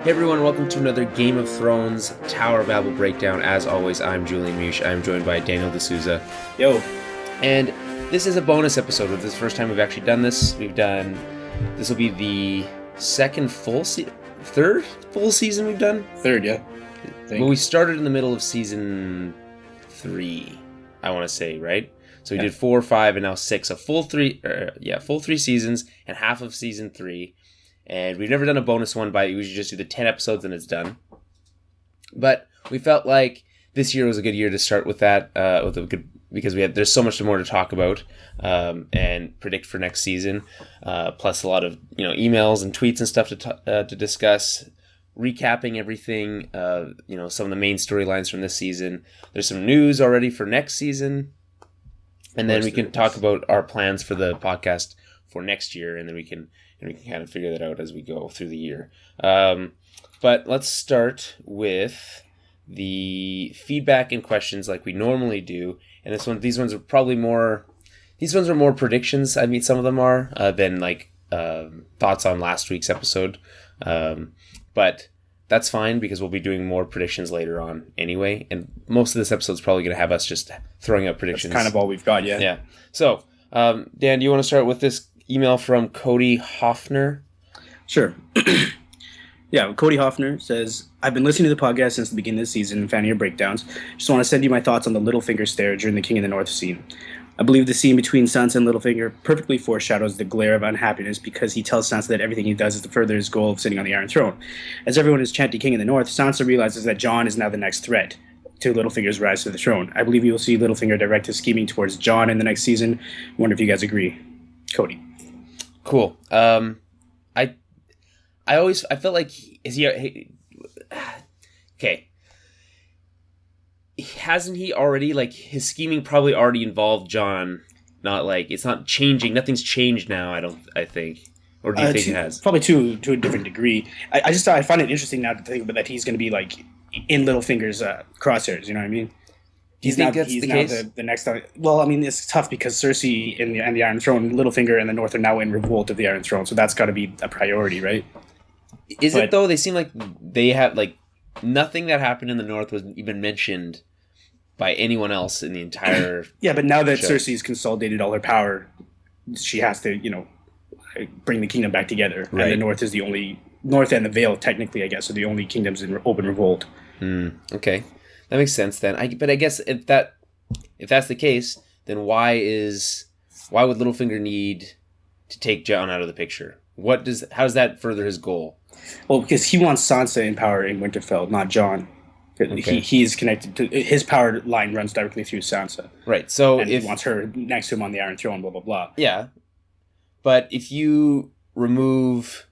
Hey everyone, welcome to another Game of Thrones Tower of Babel breakdown. As always, I'm Julian Meush. I'm joined by Daniel D'Souza. Yo. And this is a bonus episode. This is the first time we've actually done this. This will be the third full season we've done? Third, yeah. Well, we started in the middle of season 3, I want to say, right? So we did 4, 5, and now 6. So full 3 seasons and half of season 3. And we've never done a bonus one we usually just do the 10 episodes and it's done. But we felt like this year was a good year to start with that, because there's so much more to talk about and predict for next season. Plus a lot of emails and tweets and stuff to discuss, recapping everything. Some of the main storylines from this season. There's some news already for next season, and then we can talk about our plans for the podcast for next year, and then we can kind of figure that out as we go through the year. But let's start with the feedback and questions like we normally do. And these ones are more predictions. I mean, some of them are than thoughts on last week's episode. But that's fine because we'll be doing more predictions later on anyway. And most of this episode is probably going to have us just throwing out predictions. That's kind of all we've got, yeah. Yeah. So, Dan, do you want to start with this email from Cody Hoffner? Sure. Yeah, Cody Hoffner says, I've been listening to the podcast since the beginning of the season and fan of your breakdowns. Just want to send you my thoughts on the Littlefinger stare during the King of the North scene. I believe the scene between Sansa and Littlefinger perfectly foreshadows the glare of unhappiness because he tells Sansa that everything he does is to further his goal of sitting on the Iron Throne. As everyone is chanting King of the North, Sansa realizes that Jon is now the next threat to Littlefinger's rise to the throne. I believe you will see Littlefinger direct his scheming towards Jon in the next season. Wonder if you guys agree. Cody. Cool. I felt like okay. Hasn't he already his scheming probably already involved Jon? Not it's not changing. Nothing's changed now. I think. Or do you think it has? Probably to a different degree. I find it interesting now to think about that he's going to be in Littlefinger's crosshairs. You know what I mean? Do you think that's the case? The next time. Well, I mean, it's tough because Cersei and the Iron Throne, Littlefinger and the North are now in revolt of the Iron Throne, so that's got to be a priority, right? Is it though? They seem like they have nothing that happened in the North was even mentioned by anyone else in the entire. Yeah, but now that Cersei's consolidated all her power, she has to bring the kingdom back together, right. And the North is the only North and the Vale, technically, I guess, are the only kingdoms in open revolt. Okay. That makes sense then. But I guess if that's the case, then why would Littlefinger need to take Jon out of the picture? How does that further his goal? Well, because he wants Sansa in power in Winterfell, not Jon. Okay. He's connected to his power line runs directly through Sansa. Right. So he wants her next to him on the Iron Throne, blah blah blah. Yeah. But if you remove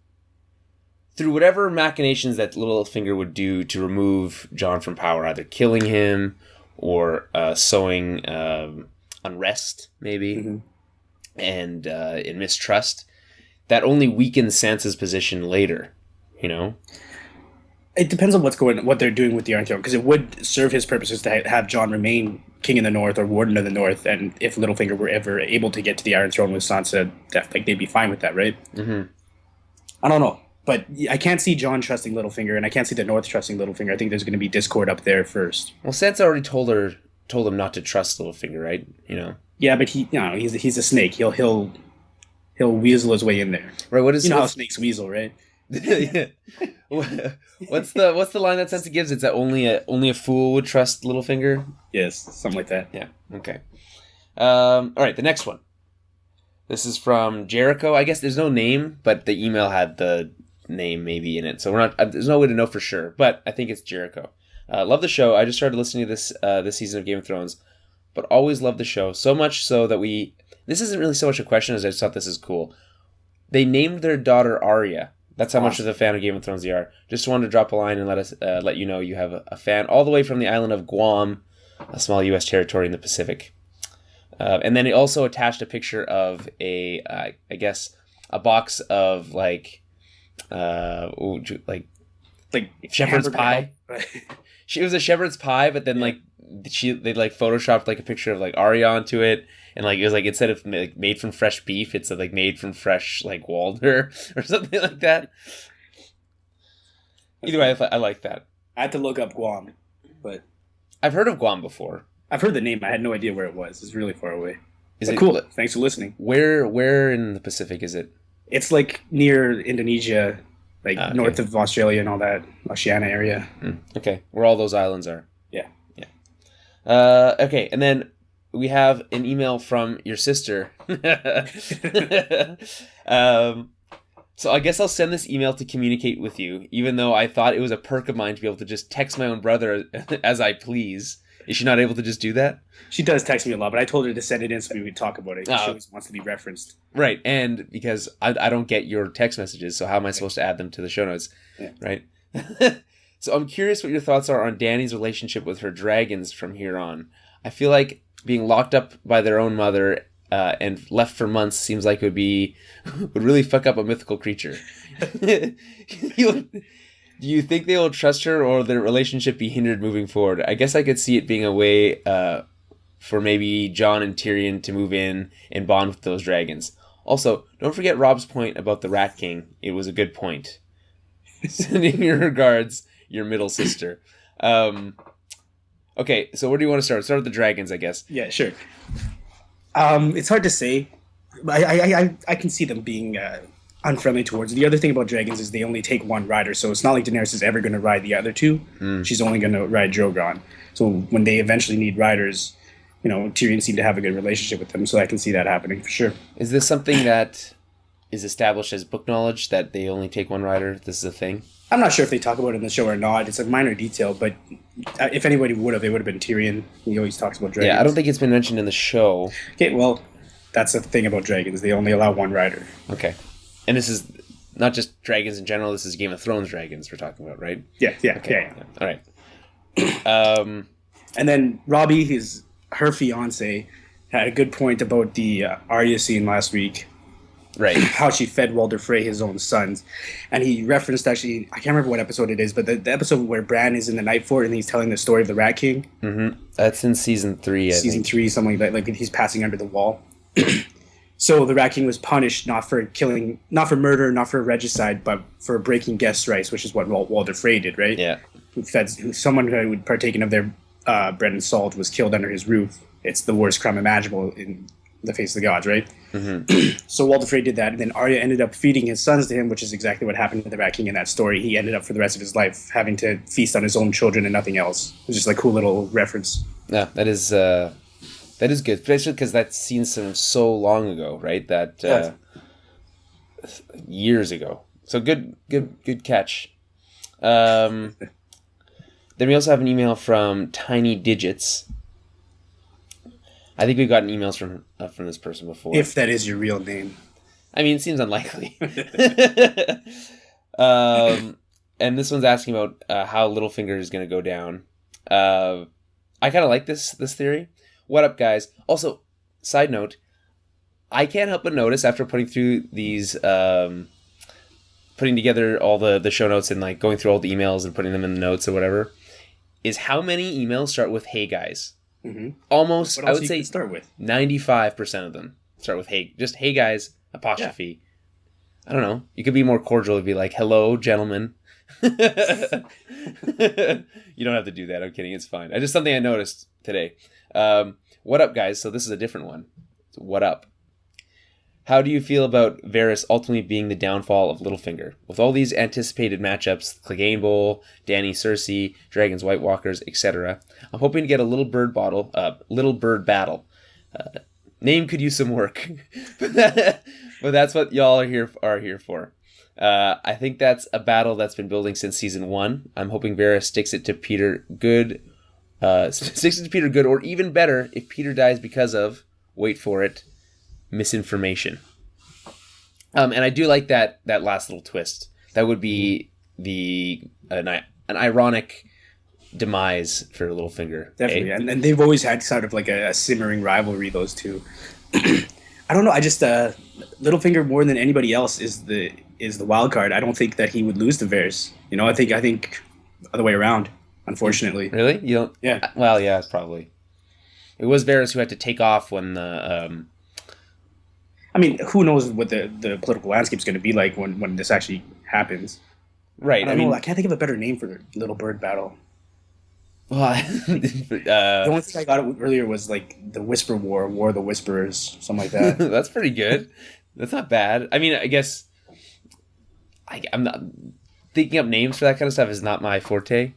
through whatever machinations that Littlefinger would do to remove Jon from power, either killing him or sowing unrest, maybe, and mistrust, that only weakens Sansa's position later, It depends on what they're doing with the Iron Throne, because it would serve his purposes to have Jon remain King in the North or Warden of the North, and if Littlefinger were ever able to get to the Iron Throne with Sansa, they'd be fine with that, right? Mm-hmm. I don't know. But I can't see Jon trusting Littlefinger, and I can't see the North trusting Littlefinger. I think there's going to be discord up there first. Well, Sansa already told him not to trust Littlefinger, right? Yeah, but he's a snake. He'll weasel his way in there. Right. What is how snakes weasel, right? Yeah. What's the line that Sansa gives? It's that only a fool would trust Littlefinger. Yes, something like that. Yeah. Okay. All right. The next one. This is from Jericho. I guess there's no name, but the email had the name maybe in it, so there's no way to know for sure, but I think it's Jericho. Love the show. I just started listening to this season of Game of Thrones, but always loved the show, so much so that this isn't really so much a question as I just thought this is cool. They named their daughter Arya. That's how much of a fan of Game of Thrones you are. Just wanted to drop a line and let you know you have a fan all the way from the island of Guam, a small U.S. territory in the Pacific. And then he also attached a picture of I guess a box of shepherd's pie. It was a shepherd's pie, but then they photoshopped a picture of Arya onto it, and it was instead of made from fresh beef, it said made from fresh Walder or something like that. Either way, I like that. I had to look up Guam, but I've heard of Guam before. I've heard the name. I had no idea where it was. It's really far away. Is it cool? Thanks for listening. Where in the Pacific is it? It's like near Indonesia, like north of Australia and all that, Oceania area. Okay, where all those islands are. Yeah. Okay, and then we have an email from your sister. So I guess I'll send this email to communicate with you, even though I thought it was a perk of mine to be able to just text my own brother as I please. Is she not able to just do that? She does text me a lot, but I told her to send it in so we would talk about it. She always wants to be referenced. Right, and because I don't get your text messages, so how am I supposed to add them to the show notes? Yeah. Right? So I'm curious what your thoughts are on Danny's relationship with her dragons from here on. I feel like being locked up by their own mother and left for months seems like would really fuck up a mythical creature. Do you think they will trust her, or their relationship be hindered moving forward? I guess I could see it being a way for maybe Jon and Tyrion to move in and bond with those dragons. Also, don't forget Rob's point about the Rat King. It was a good point. Sending your regards, your middle sister. Okay, so where do you want to start? Start with the dragons, I guess. Yeah, sure. It's hard to say. I can see them being unfriendly towards. The other thing about dragons is they only take one rider, so it's not like Daenerys is ever going to ride the other two. She's only going to ride Drogon. So when they eventually need riders, Tyrion seemed to have a good relationship with them, so I can see that happening for sure. Is this something that is established as book knowledge, that they only take one rider? This is a thing? I'm not sure if they talk about it in the show or not. It's a minor detail, but if anybody would have, it would have been Tyrion. He always talks about dragons. Yeah, I don't think it's been mentioned in the show. Okay, well, that's the thing about dragons. They only allow one rider. Okay. And this is not just dragons in general. This is Game of Thrones dragons we're talking about, right? Yeah. Okay. Yeah. All right. And then Robbie, her fiance, had a good point about the Arya scene last week. Right. How she fed Walder Frey his own sons. And he referenced, actually, I can't remember what episode it is, but the episode where Bran is in the Night Fort and he's telling the story of the Rat King. Mm-hmm. That's in season 3, I think. Season 3, something like that. Like he's passing under the wall. So the Rat King was punished not for murder, not for regicide, but for breaking guest rights, which is what Walder Frey did, right? Yeah. Someone who had partaken of their bread and salt was killed under his roof. It's the worst crime imaginable in the face of the gods, right? Mm-hmm. So Walder Frey did that, and then Arya ended up feeding his sons to him, which is exactly what happened to the Rat King in that story. He ended up for the rest of his life having to feast on his own children and nothing else. It's just like a cool little reference. Yeah, that is good, especially because that scene so long ago, right? That years ago. So good catch. Then we also have an email from Tiny Digits. I think we've gotten emails from this person before. If that is your real name. I mean, it seems unlikely. And this one's asking about how Littlefinger is going to go down. I kind of like this theory. What up, guys? Also, side note, I can't help but notice after putting through these, putting together all the show notes and like going through all the emails and putting them in the notes or whatever, is how many emails start with "Hey guys." Mm-hmm. Almost, I would say, start with 95% of them start with "Hey," just "Hey guys," apostrophe. Yeah. I don't know. You could be more cordial. It'd be like, "Hello, gentlemen." You don't have to do that. I'm kidding. It's fine. It's just something I noticed today. What up, guys? So this is a different one. So what up? How do you feel about Varys ultimately being the downfall of Littlefinger? With all these anticipated matchups, Clegane Bowl, Dany Cersei, Dragons White Walkers, etc., I'm hoping to get a little bird battle. Name could use some work, but that's what y'all are here for. I think that's a battle that's been building since season 1. I'm hoping Varys sticks it to Peter good, or even better, if Peter dies because of, wait for it, misinformation. And I do like that last little twist. That would be an ironic demise for Littlefinger. Definitely, and they've always had sort of like a simmering rivalry, those two. I don't know. I just Littlefinger more than anybody else is the wild card. I don't think that he would lose to Varys. I think other way around. Unfortunately, really, you don't. Yeah. Well, yeah, probably. It was Varys who had to take off when the. I mean, who knows what the political landscape is going to be like when this actually happens? Right. I don't know. I can't think of a better name for the little bird battle. Well, The only thing I got earlier was like the Whisper War, War of the Whisperers, something like that. that's pretty good. That's not bad. I mean, I guess I'm not thinking up names for that kind of stuff is not my forte.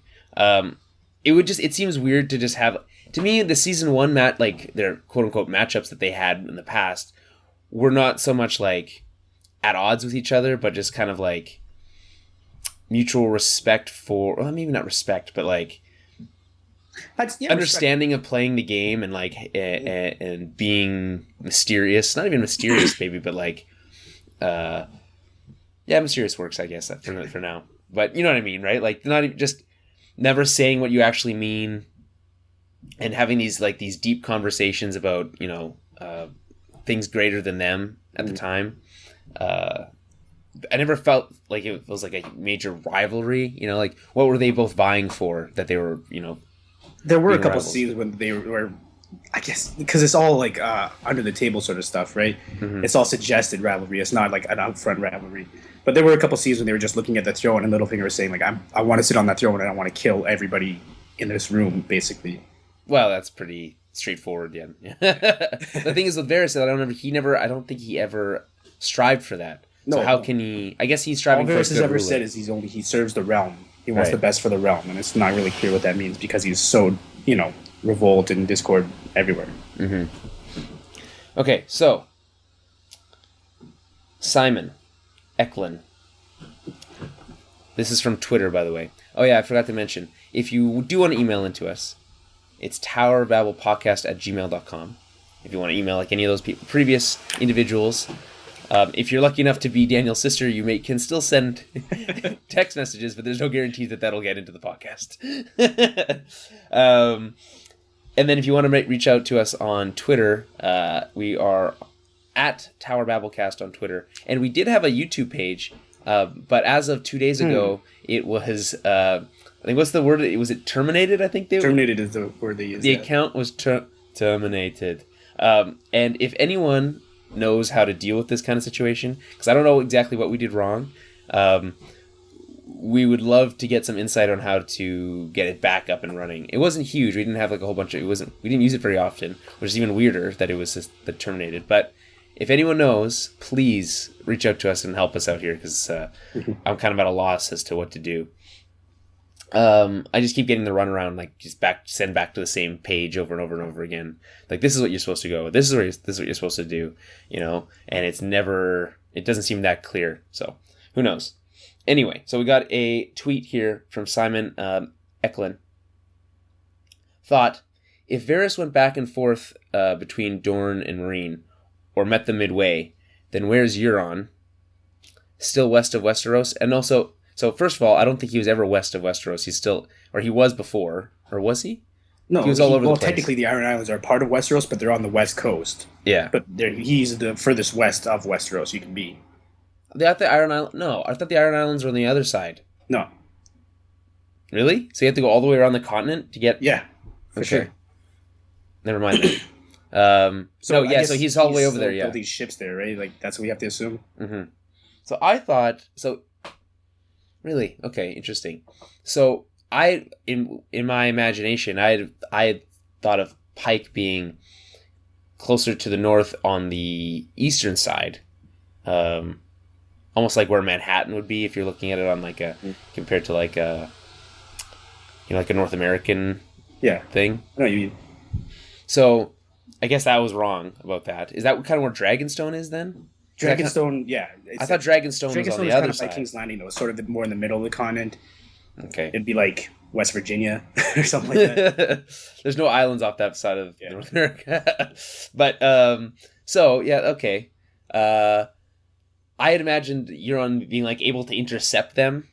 It seems weird to just have, to me, the season one like their quote unquote matchups that they had in the past were not so much like at odds with each other, but just kind of like mutual respect for, well, maybe not respect, but like understanding of playing the game and like and being mysterious. Not even mysterious, maybe, but like, mysterious works, I guess, for now. But you know what I mean, right? Like not even just never saying what you actually mean, and having these deep conversations about things greater than them at the time. I never felt like it was like a major rivalry. Like what were they both vying for that they were There were a couple rivals. scenes when they were, I guess, because it's all like under the table sort of stuff, right? Mm-hmm. It's all suggested rivalry. It's not like an upfront rivalry. But there were a couple scenes when they were just looking at the throne and Littlefinger was saying, like, I want to sit on that throne and I want to kill everybody in this room, basically. Well, that's pretty straightforward, yeah. The thing is with Varys, I don't think he ever strived for that. So how can he? I guess he's striving for. All Varys has ever said is he serves the realm. He wants the best for the realm, and it's not really clear what that means because he's so revolt and discord everywhere. Mm-hmm. Okay, so Simon Eklund. This is from Twitter, by the way. Oh yeah, I forgot to mention. If you do want to email into us, it's towerbabblepodcast@gmail.com. If you want to email like any of those previous individuals. If you're lucky enough to be Daniel's sister, you can still send text messages, but there's no guarantee that that'll get into the podcast. And then if you want to reach out to us on Twitter, we are at Tower Babblecast on Twitter. And we did have a YouTube page, but as of 2 days ago, it was, I think, what's the word? Was it terminated, I think? Terminated is the word they use. The account was terminated. And if anyone knows how to deal with this kind of situation, because I don't know exactly what we did wrong, we would love to get some insight on how to get it back up and running. It wasn't huge. We didn't have like a whole bunch of, we didn't use it very often, which is even weirder that it was just terminated. But if anyone knows, please reach out to us and help us out here, because I'm kind of at a loss as to what to do. I just keep getting the runaround, like just send back to the same page over and over and over again. Like, this is what you're supposed to go. This is what you're supposed to do, and it doesn't seem that clear. So who knows? Anyway, so we got a tweet here from Simon Eklund. Thought, if Varys went back and forth between Dorne and Meereen, or met them midway, then where's Euron? Still west of Westeros? And also, so first of all, I don't think he was ever west of Westeros. He was before, or was he? No, he was all over the place. Technically the Iron Islands are part of Westeros, but they're on the west coast. Yeah. But he's the furthest west of Westeros you can be. I thought the Iron Islands were on the other side. No. Really? So you have to go all the way around the continent to get... Yeah, for sure. Never mind then. So he's all the way over there, yeah. All these ships there, right? Like, that's what we have to assume? Mm-hmm. So I thought... Really? Okay, interesting. So in my imagination, I had thought of Pike being closer to the north on the eastern side, almost like where Manhattan would be if you're looking at it on compared to like a North American thing. No, you mean. So I guess I was wrong about that. Is that kind of where Dragonstone is then? Dragonstone, yeah. I thought Dragonstone was on the other side. By King's Landing, though. It's sort of more in the middle of the continent. Okay. It'd be like West Virginia or something like that. There's no islands off that side of North America. But, okay. I had imagined Euron being able to intercept them,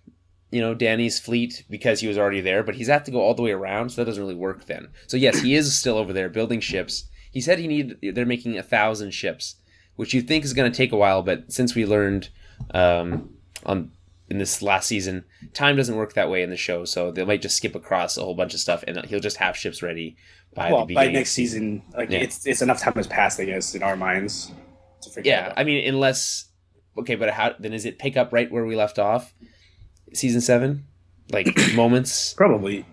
Dany's fleet, because he was already there, but he's had to go all the way around, so that doesn't really work then. So yes, he is still over there building ships. He said they're making 1,000 ships, which you think is going to take a while, but since we learned in this last season, time doesn't work that way in the show, so they might just skip across a whole bunch of stuff, and he'll just have ships ready by the beginning. By next season, it's enough time has passed, I guess, in our minds to forget. Yeah, I mean, unless... Okay, but how then? Is it pick up right where we left off? season 7? Like moments? Probably.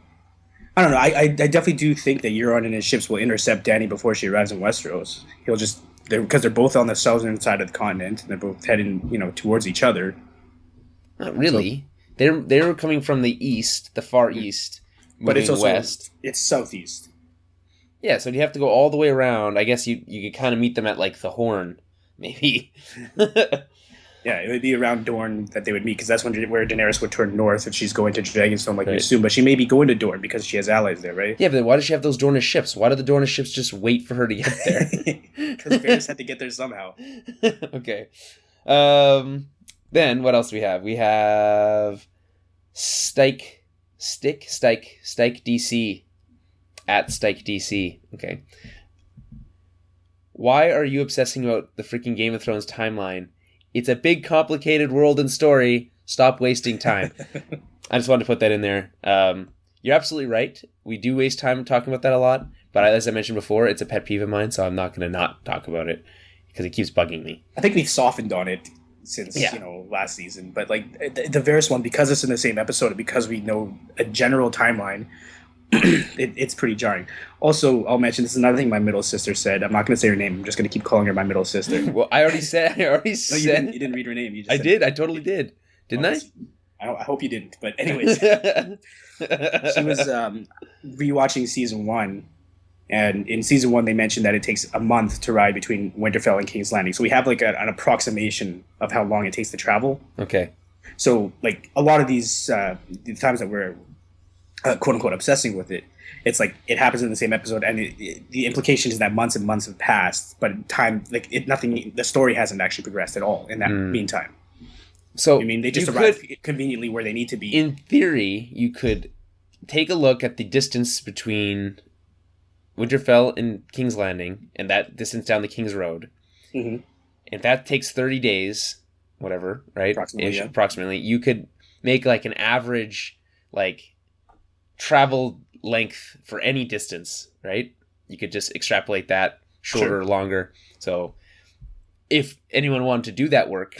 I don't know. I definitely do think that Euron and his ships will intercept Dany before she arrives in Westeros. He'll just because they're both on the southern side of the continent and they're both heading towards each other. Not really. So, they're coming from the east, the far east, but it's also west. It's southeast. Yeah, so you have to go all the way around. I guess you could kind of meet them at like the Horn, maybe. Yeah, it would be around Dorne that they would meet, because that's where Daenerys would turn north if she's going to Dragonstone, like we assume. But she may be going to Dorne because she has allies there, right? Yeah, but then why does she have those Dornish ships? Why do the Dornish ships just wait for her to get there? Because Varys had to get there somehow. Okay. Then what else do we have? We have Stike DC at Stike DC. Okay. Why are you obsessing about the freaking Game of Thrones timeline? It's a big, complicated world and story. Stop wasting time. I just wanted to put that in there. You're absolutely right. We do waste time talking about that a lot. But as I mentioned before, it's a pet peeve of mine, so I'm not going to not talk about it because it keeps bugging me. I think we've softened on it since last season. But like the Varys one, because it's in the same episode and because we know a general timeline, it's pretty jarring. Also, I'll mention this is another thing my middle sister said. I'm not going to say her name. I'm just going to keep calling her my middle sister. Well, I already said. No, you didn't read her name. You just I did. I totally did. Didn't I? I hope you didn't. But anyways, she was rewatching season 1, and in season 1 they mentioned that it takes a month to ride between Winterfell and King's Landing. So we have like an approximation of how long it takes to travel. Okay. So like a lot of these the times that we're quote unquote obsessing with it, it's like it happens in the same episode, and the implication is that months and months have passed, but time the story hasn't actually progressed at all in that meantime. So I mean, they just arrive conveniently where they need to be. In theory, you could take a look at the distance between Winterfell and King's Landing, and that distance down the King's Road. Mm-hmm. If that takes 30 days, whatever, right? Approximately. You could make like an average like travel length for any distance, right? You could just extrapolate that shorter or longer. So if anyone wanted to do that work,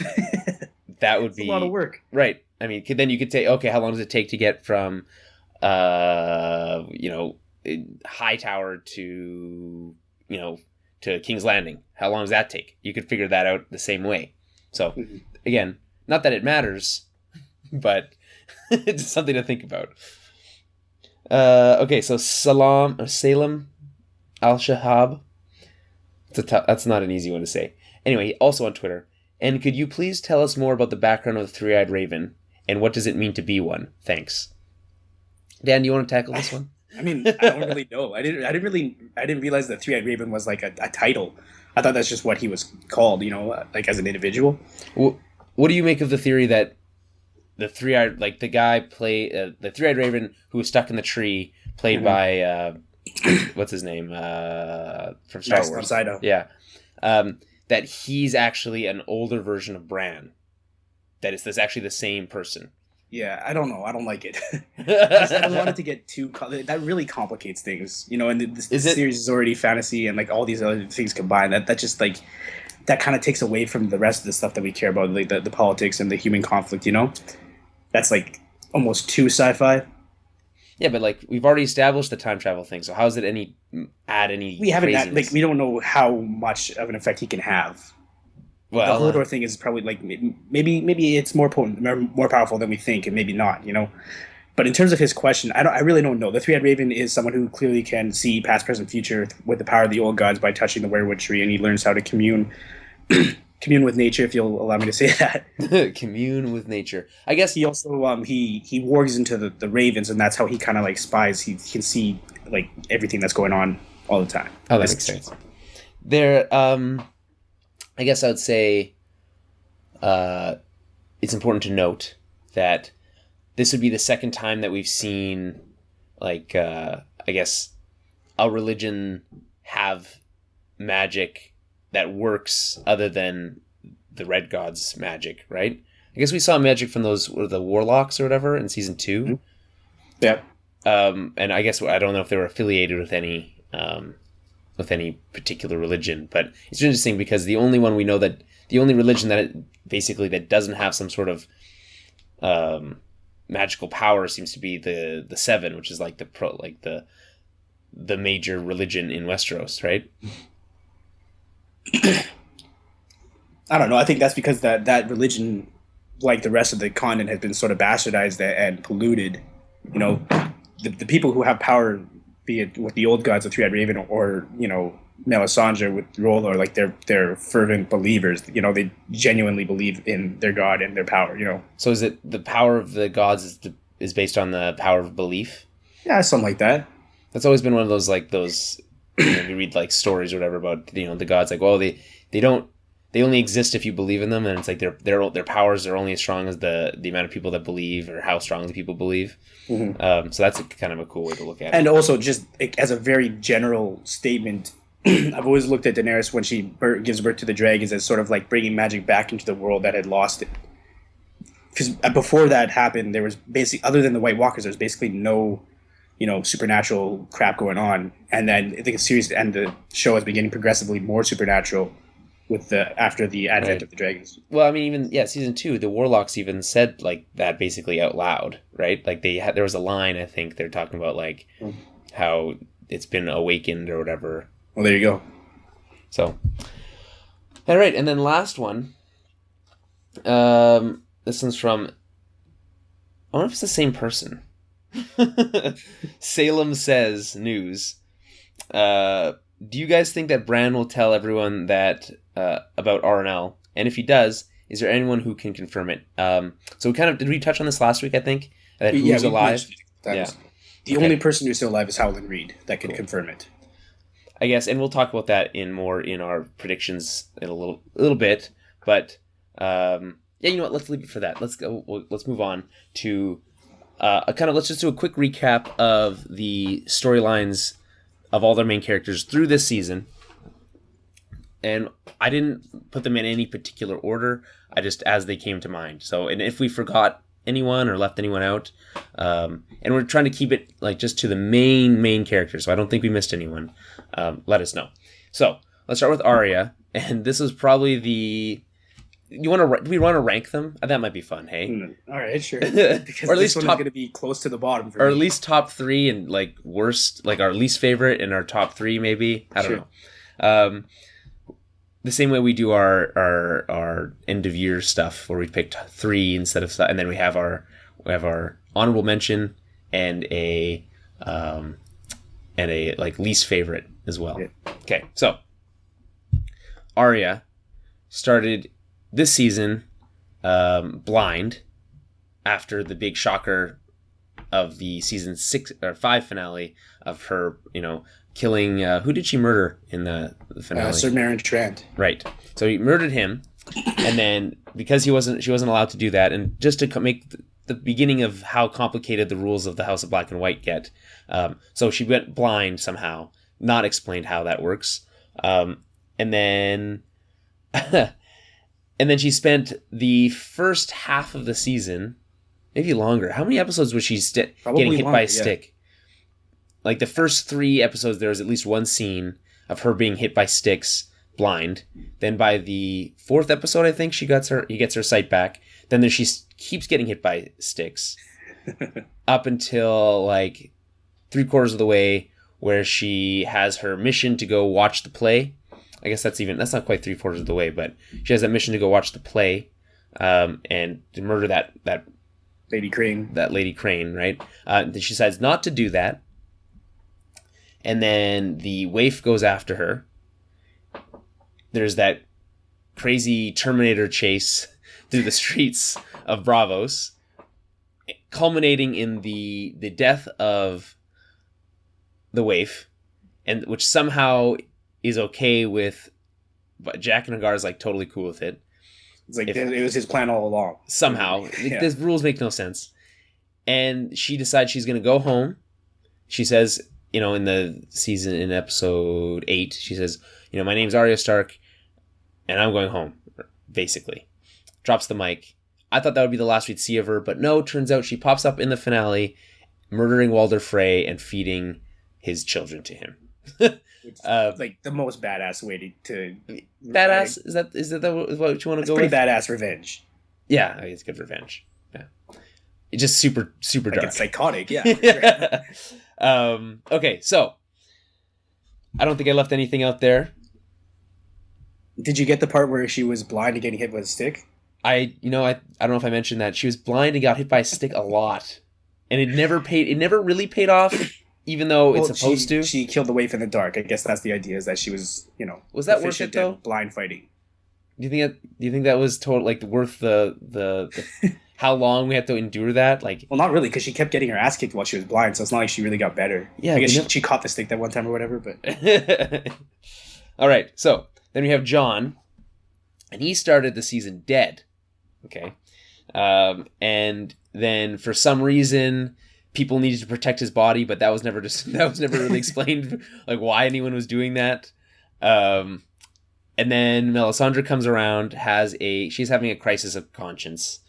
that would be a lot of work. Right. I mean, then you could say, okay, how long does it take to get from, Hightower to, to King's Landing? How long does that take? You could figure that out the same way. So, again, not that it matters, but it's something to think about. Okay, so Salem Al-Shahab. That's not an easy one to say. Anyway, also on Twitter. And could you please tell us more about the background of the three-eyed raven, and what does it mean to be one? Thanks. Dan, do you want to tackle this one? I mean, I don't really know. I didn't realize that three-eyed raven was like a title. I thought that's just what he was called, like as an individual. What do you make of the theory that the three-eyed, like the guy the three-eyed raven who was stuck in the tree, played by what's his name from Star Wars? Sido. Yeah, that he's actually an older version of Bran. That it's actually the same person. Yeah, I don't know. I don't like it. I don't want it to get too. That really complicates things, and this series is already fantasy and like all these other things combined. That just like that kind of takes away from the rest of the stuff that we care about, like the politics and the human conflict. That's like almost too sci-fi. Yeah, but like we've already established the time travel thing, so how does it add any? We haven't we don't know how much of an effect he can have. Well, the Hodor thing is probably like maybe it's more potent, more powerful than we think, and maybe not. But in terms of his question, I really don't know. The three-eyed raven is someone who clearly can see past, present, future with the power of the old gods by touching the weirwood tree, and he learns how to commune with nature, if you'll allow me to say that. Commune with nature. I guess he also he wargs into the ravens, and that's how he kind of like spies. He can see like everything that's going on all the time. Oh, that makes sense. There, I guess I would say it's important to note that this would be the second time that we've seen, like, I guess, a religion have magic that works other than the Red God's magic, right? I guess we saw magic from the warlocks or whatever in season 2. Mm-hmm. Yeah. And I guess I don't know if they were affiliated with any particular religion, but it's interesting because the only religion that basically doesn't have some sort of magical power seems to be the Seven, which is like the major religion in Westeros, right? I don't know. I think that's because that religion, like the rest of the continent, has been sort of bastardized and polluted. You know, the people who have power, be it with the old gods of Three-Eyed Raven or Melisandre with Rollo, like they're fervent believers. You know, they genuinely believe in their god and their power. You know. So is it the power of the gods is based on the power of belief? Yeah, something like that. That's always been one of those you read like stories or whatever about the gods, like, well, they only exist if you believe in them, and it's like their powers are only as strong as the amount of people that believe or how strongly people believe. Mm-hmm. So that's kind of a cool way to look at it. And also, just as a very general statement, I've always looked at Daenerys when she gives birth to the dragons as sort of like bringing magic back into the world that had lost it. Because before that happened, there was basically, other than the White Walkers, there was basically no supernatural crap going on. And then I think the series and the show is beginning progressively more supernatural after the advent of the dragons. Well, I mean, even season 2, the warlocks even said like that basically out loud, right? Like there was a line, I think they're talking about like how it's been awakened or whatever. Well, there you go. So, all right, and then last one. This one's from. I wonder if it's the same person. Salem Says News. Do you guys think that Bran will tell everyone that about RNL? And if he does, is there anyone who can confirm it? So did we touch on this last week? I think that who's alive. Yeah. The only person who's still alive is Howland Reed that can confirm it. I guess, and we'll talk about that in our predictions in a little bit. But you know what? Let's leave it for that. Let's go. Let's move on to let's just do a quick recap of the storylines of all their main characters through this season. And I didn't put them in any particular order. I just as they came to mind. So, and if we forgot anyone or left anyone out, and we're trying to keep it like just to the main characters. So I don't think we missed anyone. Let us know. So let's start with Arya, and this is probably do we want to rank them? That might be fun. Hey, all right, sure. Because or at least this one is going to be close to the bottom for or me. At least top 3 and like worst, like our least favorite and our top 3 maybe. I don't know. The same way we do our end of year stuff, where we picked 3 instead of, and then we have our honorable mention and a like least favorite as well. Yeah. Okay, so Arya started this season blind after the big shocker of the season 6 or 5 finale of her, killing. Who did she murder in the finale? Sir Meryn Trant. Right. So he murdered him, and then because she wasn't allowed to do that, and just to make the beginning of how complicated the rules of the House of Black and White get, so she went blind somehow. Not explained how that works, and then. And then she spent the first half of the season, maybe longer. How many episodes was she getting hit by a stick? Like the first 3 episodes, there was at least one scene of her being hit by sticks, blind. Then by the 4th episode, I think he gets her sight back. Then she keeps getting hit by sticks up until like 3/4 of the way, where she has her mission to go watch the play. I guess that's not quite 3/4 of the way, but she has that mission to go watch the play, and to murder that Lady Crane. That Lady Crane, right? Then she decides not to do that, and then the waif goes after her. There's that crazy Terminator chase through the streets of Braavos, culminating in the death of the waif, and which somehow is okay with, but Jack and Hagar is like totally cool with it. It's like it was his plan all along. Somehow. Yeah. The rules make no sense. And she decides she's going to go home. She says, in the season, in episode 8, she says, my name's Arya Stark, and I'm going home, basically. Drops the mic. I thought that would be the last we'd see of her, but no, turns out she pops up in the finale, murdering Walder Frey and feeding his children to him. Like the most badass way to badass is that what you want to go with? Pretty badass revenge. Yeah, I mean, it's good revenge. Yeah. It's just super like dark. It's psychotic, yeah. Okay, so I don't think I left anything out there. Did you get the part where she was blind and getting hit with a stick? I don't know if I mentioned that she was blind and got hit by a stick a lot, and it never really paid off, even though it's supposed to. She killed the waif in the dark. I guess that's the idea, is that she was, was that worth it though? Blind fighting. Do you think that was worth the how long we had to endure that? Well, not really, because she kept getting her ass kicked while she was blind, so it's not like she really got better. Yeah, I guess she caught the stick that one time or whatever. But all right, so then we have John, and he started the season dead. Okay, and then for some reason, people needed to protect his body, but that was never really explained, like why anyone was doing that. And then Melisandre comes around, she's having a crisis of conscience.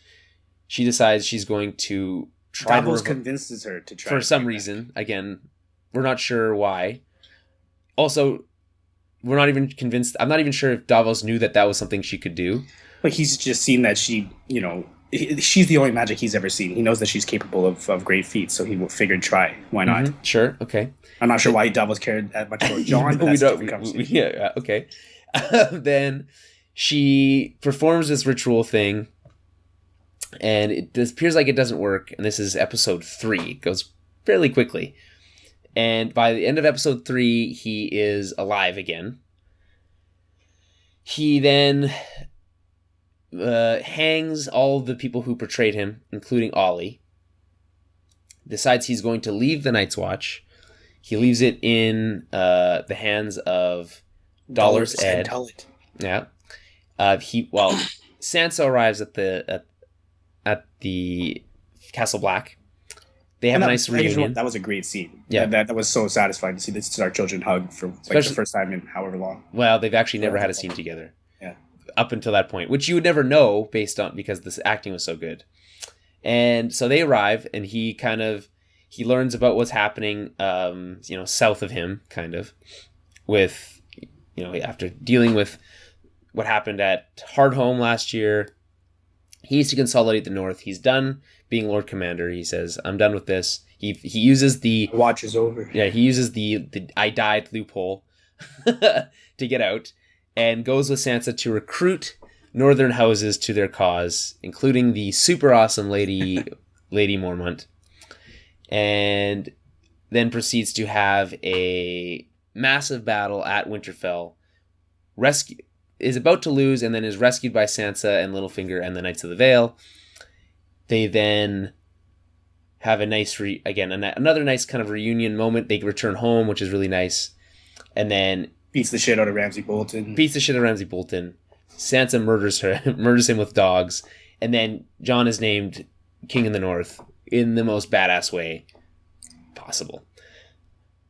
She decides she's going to try. Davos convinces her to try for some reason. Again, we're not sure why. Also, we're not even convinced. I'm not even sure if Davos knew that was something she could do. But he's just seen that she's the only magic he's ever seen. He knows that she's capable of great feats, so he figured try. Why not? Mm-hmm. Sure. Okay. I'm not sure why Davos cared that much about Jon. But that's a different conversation. Yeah. Okay. Then she performs this ritual thing, and it appears like it doesn't work. And this is episode 3. It goes fairly quickly. And by the end of episode 3, he is alive again. He then hangs all the people who portrayed him, including Ollie. Decides he's going to leave the Night's Watch. He leaves it in the hands of Dolor's Ed. Yeah. Sansa arrives at the Castle Black. They have a nice reunion. That was a great scene. Yeah, that was so satisfying to see the Stark children hug for the first time in however long. Well, they've actually never had a scene together. Yeah. Up until that point, which you would never know because this acting was so good. And so they arrive, and he learns about what's happening, south of him, kind of, with, after dealing with what happened at Hardhome last year. He needs to consolidate the North. He's done being Lord Commander. He says, "I'm done with this." He uses the watch is over. Yeah, he uses the "I died" loophole to get out, and goes with Sansa to recruit northern houses to their cause, including the super awesome Lady Mormont, and then proceeds to have a massive battle at Winterfell. Is about to lose, and then is rescued by Sansa and Littlefinger and the Knights of the Vale. They then have a nice another nice kind of reunion moment. They return home, which is really nice, and then beats the shit out of Ramsay Bolton. Sansa murders him with dogs, and then Jon is named King in the North in the most badass way possible.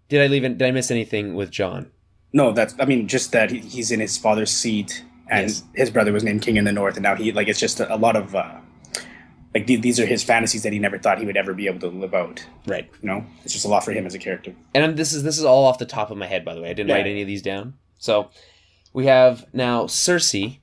Did I miss anything with Jon? No, just that he's in his father's seat, and his brother was named King in the North, and now it's just a lot of these are his fantasies that he never thought he would ever be able to live out. Right. It's just a lot for him as a character. And this is all off the top of my head, by the way. I didn't write any of these down. So we have now Cersei,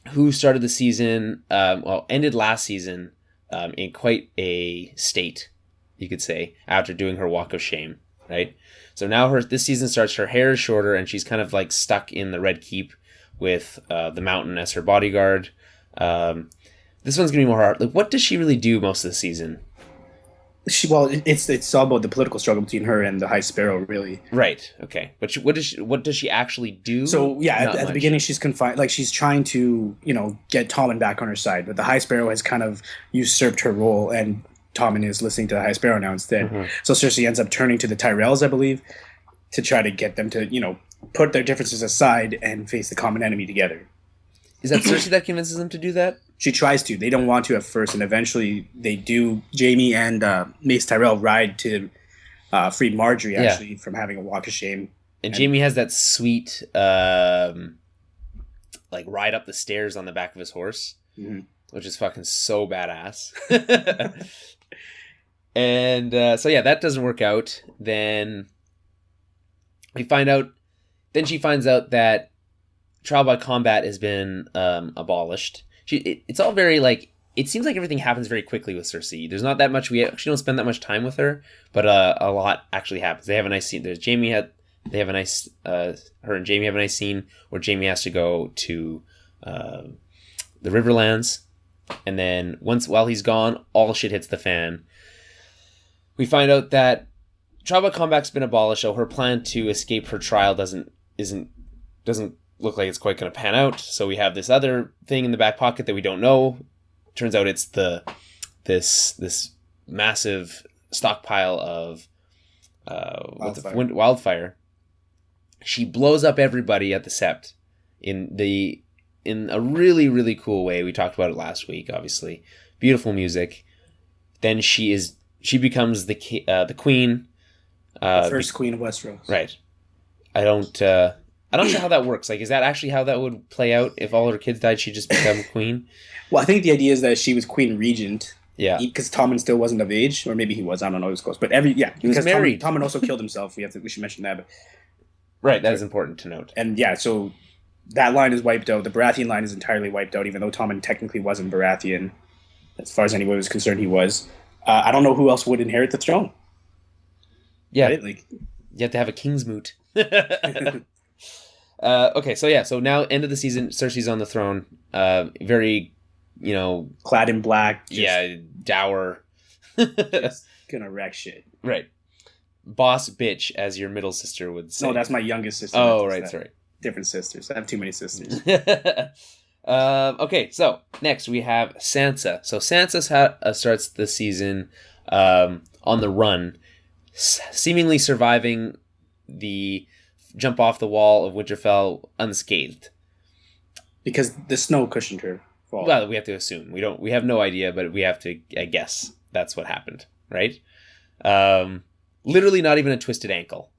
who started the season, ended last season in quite a state, you could say, after doing her walk of shame, right? So now this season starts, her hair is shorter, and she's kind of stuck in the Red Keep with the Mountain as her bodyguard. This one's going to be more hard. What does she really do most of the season? It's all about the political struggle between her and the High Sparrow, really. Right. Okay. But what does she actually do? So at the beginning, she's confined. She's trying to get Tommen back on her side, but the High Sparrow has kind of usurped her role, and Tommen is listening to the High Sparrow now instead. Mm-hmm. So Cersei ends up turning to the Tyrells, I believe, to try to get them to put their differences aside and face the common enemy together. Is that Cersei that convinces them to do that? She tries to. They don't want to at first, and eventually they do. Jaime and Mace Tyrell ride to free Marjorie, actually, from having a walk of shame. And Jaime has that sweet, ride up the stairs on the back of his horse, mm-hmm. which is fucking so badass. And that doesn't work out. Then she finds out that trial by combat has been abolished. It's all very it seems like everything happens very quickly with Cersei. There's not that much. We actually don't spend that much time with her, but a lot actually happens. They have a nice scene. Her and Jaime have a nice scene where Jaime has to go to the Riverlands, and then while he's gone, all shit hits the fan. We find out that trial by combat's been abolished, so her plan to escape her trial doesn't look like it's quite going to pan out. So we have this other thing in the back pocket that we don't know. Turns out it's this massive stockpile of wildfire. She blows up everybody at the Sept in a really, really cool way. We talked about it last week, obviously. Beautiful music. Then she becomes the queen. The first queen of Westeros. Right. I don't know how that works. Like, is that actually how that would play out? If all her kids died, she'd just become queen? Well, I think the idea is that she was queen regent. Yeah. Because Tommen still wasn't of age, or maybe he was. I don't know. He was close. But he was married. Tommen also killed himself. We should mention that. But, right. That is important to note. And yeah, so that line is wiped out. The Baratheon line is entirely wiped out, even though Tommen technically wasn't Baratheon. As far as anyone was concerned, he was. I don't know who else would inherit the throne. Yeah. Right? Like, you have to have a king's moot. Okay, so now end of the season, Cersei's on the throne. Very, clad in black. Dour. Just gonna wreck shit. Right. Boss bitch, as your middle sister would say. No, that's my youngest sister. Oh, right, sorry. Different sisters. I have too many sisters. Okay, so next we have Sansa. So Sansa starts the season on the run, seemingly surviving the jump off the wall of Winterfell unscathed. Because the snow cushioned her fall. Well, we have to assume. We have no idea, but we have to guess that's what happened, right? Literally not even a twisted ankle.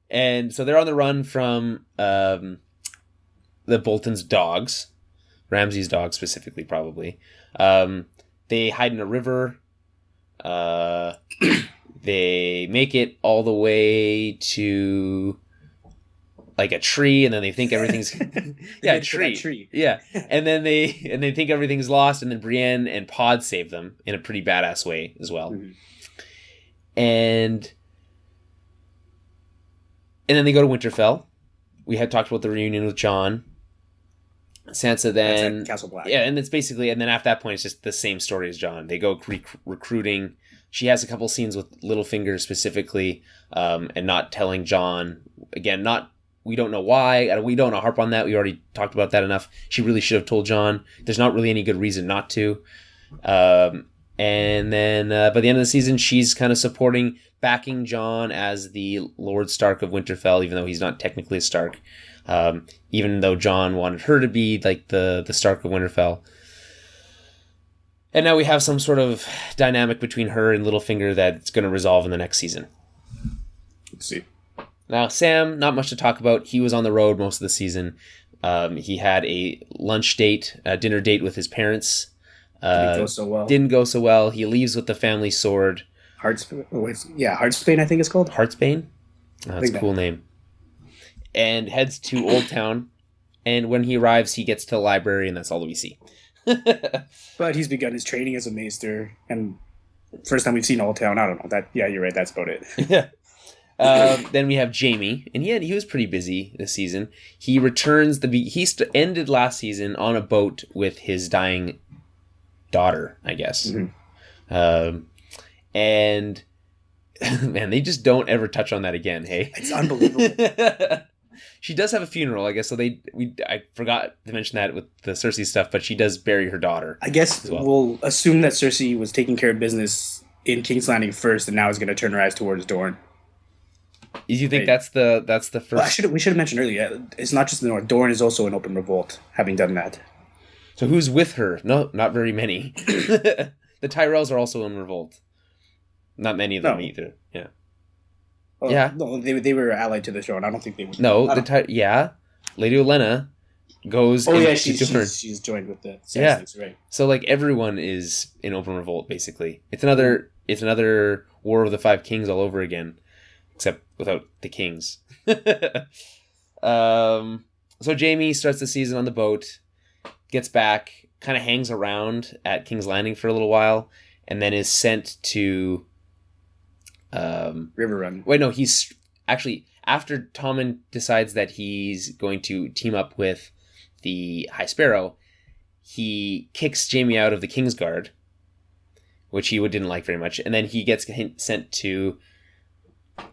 And so they're on the run from the Bolton's dogs, Ramsay's dogs specifically, probably. They hide in a river. They make it all the way to like a tree, and then they think everything's a tree. Yeah, and then they think everything's lost, and then Brienne and Pod save them in a pretty badass way as well. Mm-hmm. And then they go to Winterfell. We had talked about the reunion with Jon. Sansa then... That's Castle Black. Yeah, and it's basically... And then after that point, it's just the same story as Jon. They go recruiting. She has a couple scenes with Littlefinger specifically, and not telling Jon. Again, we don't know why. We don't want to harp on that. We already talked about that enough. She really should have told Jon. There's not really any good reason not to. And then by the end of the season, she's kind of backing Jon as the Lord Stark of Winterfell, even though he's not technically a Stark. Even though Jon wanted her to be like the Stark of Winterfell. And now we have some sort of dynamic between her and Littlefinger that's going to resolve in the next season. Let's see. Now, Sam, not much to talk about. He was on the road most of the season. He had a dinner date with his parents. Didn't go so well. Didn't go so well. He leaves with the family sword. Heartsbane, I think it's called. Heartsbane? Oh, that's a cool name. And heads to Old Town. And when he arrives, he gets to the library, and that's all that we see. But he's begun his training as a maester, and first time we've seen Old Town. I don't know. Yeah, you're right. That's about it. Yeah. Then we have Jaime, and he was pretty busy this season. He returns he ended last season on a boat with his dying daughter, I guess. Mm-hmm. And man, they just don't ever touch on that again. Hey, it's unbelievable. She does have a funeral, I guess. So I forgot to mention that with the Cersei stuff, but she does bury her daughter. I guess we'll assume that Cersei was taking care of business in King's Landing first, and now is going to turn her eyes towards Dorne. Do you think that's the first? Well, we should have mentioned earlier. It's not just the North. Dorne is also in open revolt, having done that. So who's with her? No, not very many. The Tyrells are also in revolt. Not many of them either. Yeah. Yeah. No, they were allied to the throne. I don't think they were. No, Lady Olenna goes. Oh yeah, she's joined with the Saracens, right? So like everyone is in open revolt basically. It's another War of the Five Kings all over again, except without the kings. So Jaime starts the season on the boat, gets back, kind of hangs around at King's Landing for a little while, and then is sent to River Run. Wait, no, he's actually, after Tommen decides that he's going to team up with the High Sparrow, he kicks Jaime out of the Kingsguard, which he didn't like very much, and then he gets sent to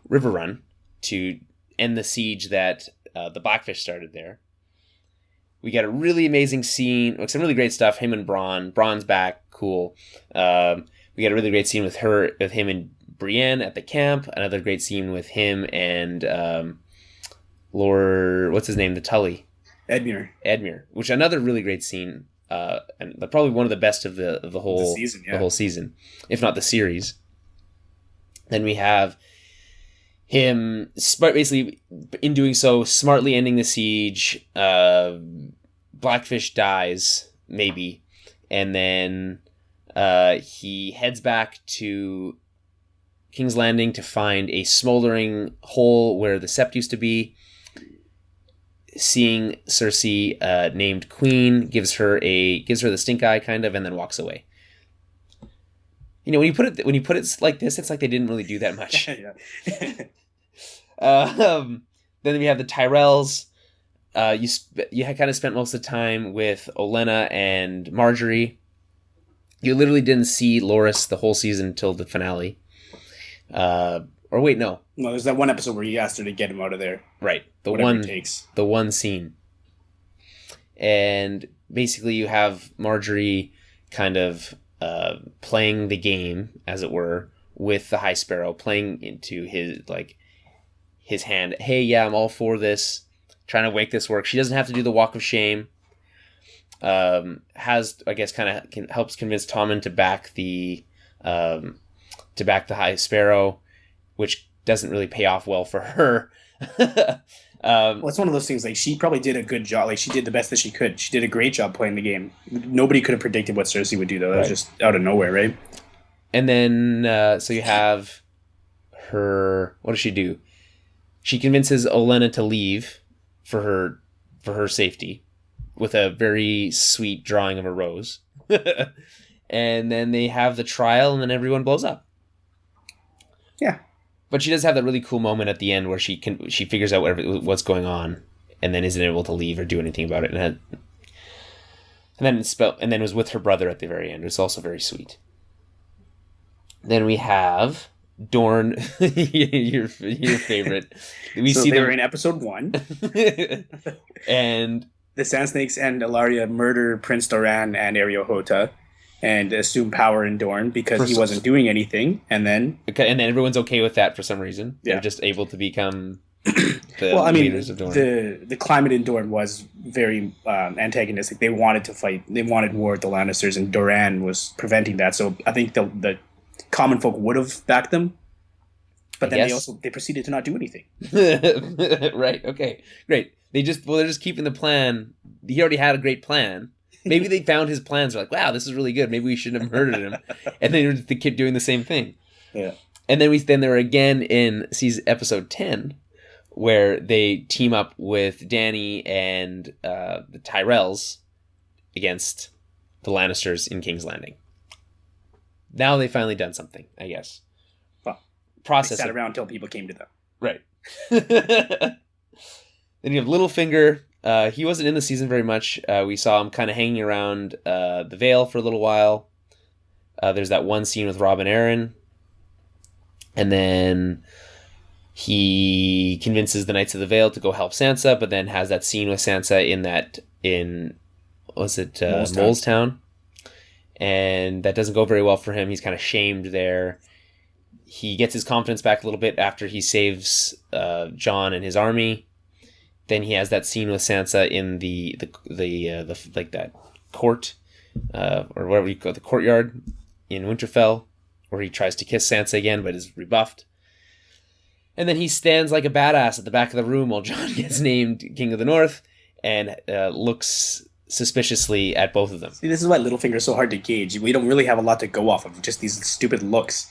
River Run to end the siege that the Blackfish started there. We got a really amazing scene, like some really great stuff. Him and Bronn. Bronn's back, cool. We got a really great scene with him and Brienne at the camp. Another great scene with him and Lord, what's his name, the Tully, Edmure, which another really great scene, and probably one of the best of the whole season, the whole season, if not the series. Then we have him basically, in doing so, smartly ending the siege. Blackfish dies, maybe, and then he heads back to King's Landing to find a smoldering hole where the sept used to be. Seeing Cersei named Queen, gives her the stink eye kind of, and then walks away. You know, when you put it like this, it's like they didn't really do that much. Then we have the Tyrells. You had kind of spent most of the time with Olenna and Margaery. You literally didn't see Loras the whole season until the finale. Or wait, no. No, there's that one episode where you asked her to get him out of there. Right. The one scene. And basically you have Margaery kind of playing the game, as it were, with the High Sparrow, playing into his hand. Hey, yeah, I'm all for this. Trying to make this work. She doesn't have to do the walk of shame. Has, I guess, helps convince Tommen to back the High Sparrow, which doesn't really pay off well for her. Well, it's one of those things, like, she probably did a good job. Like, she did the best that she could. She did a great job playing the game. Nobody could have predicted what Cersei would do, though. That was just out of nowhere, right? And then, so you have her... What does she do? She convinces Olenna to leave for her safety with a very sweet drawing of a rose. And then they have the trial, and then everyone blows up. Yeah. But she does have that really cool moment at the end where she figures out what's going on, and then isn't able to leave or do anything about it, and then was with her brother at the very end. It's also very sweet. Then we have Dorne, your favorite. They were in episode 1, and the Sand Snakes and Ilaria murder Prince Doran and Ariohota, and assume power in Dorne because he wasn't doing anything, and then everyone's okay with that for some reason. Yeah. They're just able to become the leaders of Dorne. The climate in Dorne was very antagonistic. They wanted to fight. They wanted war with the Lannisters, and Doran was preventing that. So I think the common folk would have backed them, but then they proceeded to not do anything. Right. Okay. Great. They're just keeping the plan. He already had a great plan. Maybe they found his plans. They're like, wow, this is really good. Maybe we shouldn't have murdered him. And then they kept doing the same thing. Yeah. And then they're again in episode 10, where they team up with Dany and the Tyrells against the Lannisters in King's Landing. Now they've finally done something, I guess. Well, they sat around until people came to them. Right. Then you have Littlefinger. He wasn't in the season very much. We saw him kind of hanging around the Vale for a little while. There's that one scene with Robb and Aaron. And then he convinces the Knights of the Vale to go help Sansa, but then has that scene with Sansa in Mole's Town? And that doesn't go very well for him. He's kind of shamed there. He gets his confidence back a little bit after he saves Jon and his army. Then he has that scene with Sansa in the like that court, or whatever you call it, the courtyard in Winterfell, where he tries to kiss Sansa again, but is rebuffed. And then he stands like a badass at the back of the room while Jon gets named King of the North, and looks suspiciously at both of them. See, this is why Littlefinger is so hard to gauge. We don't really have a lot to go off of, just these stupid looks.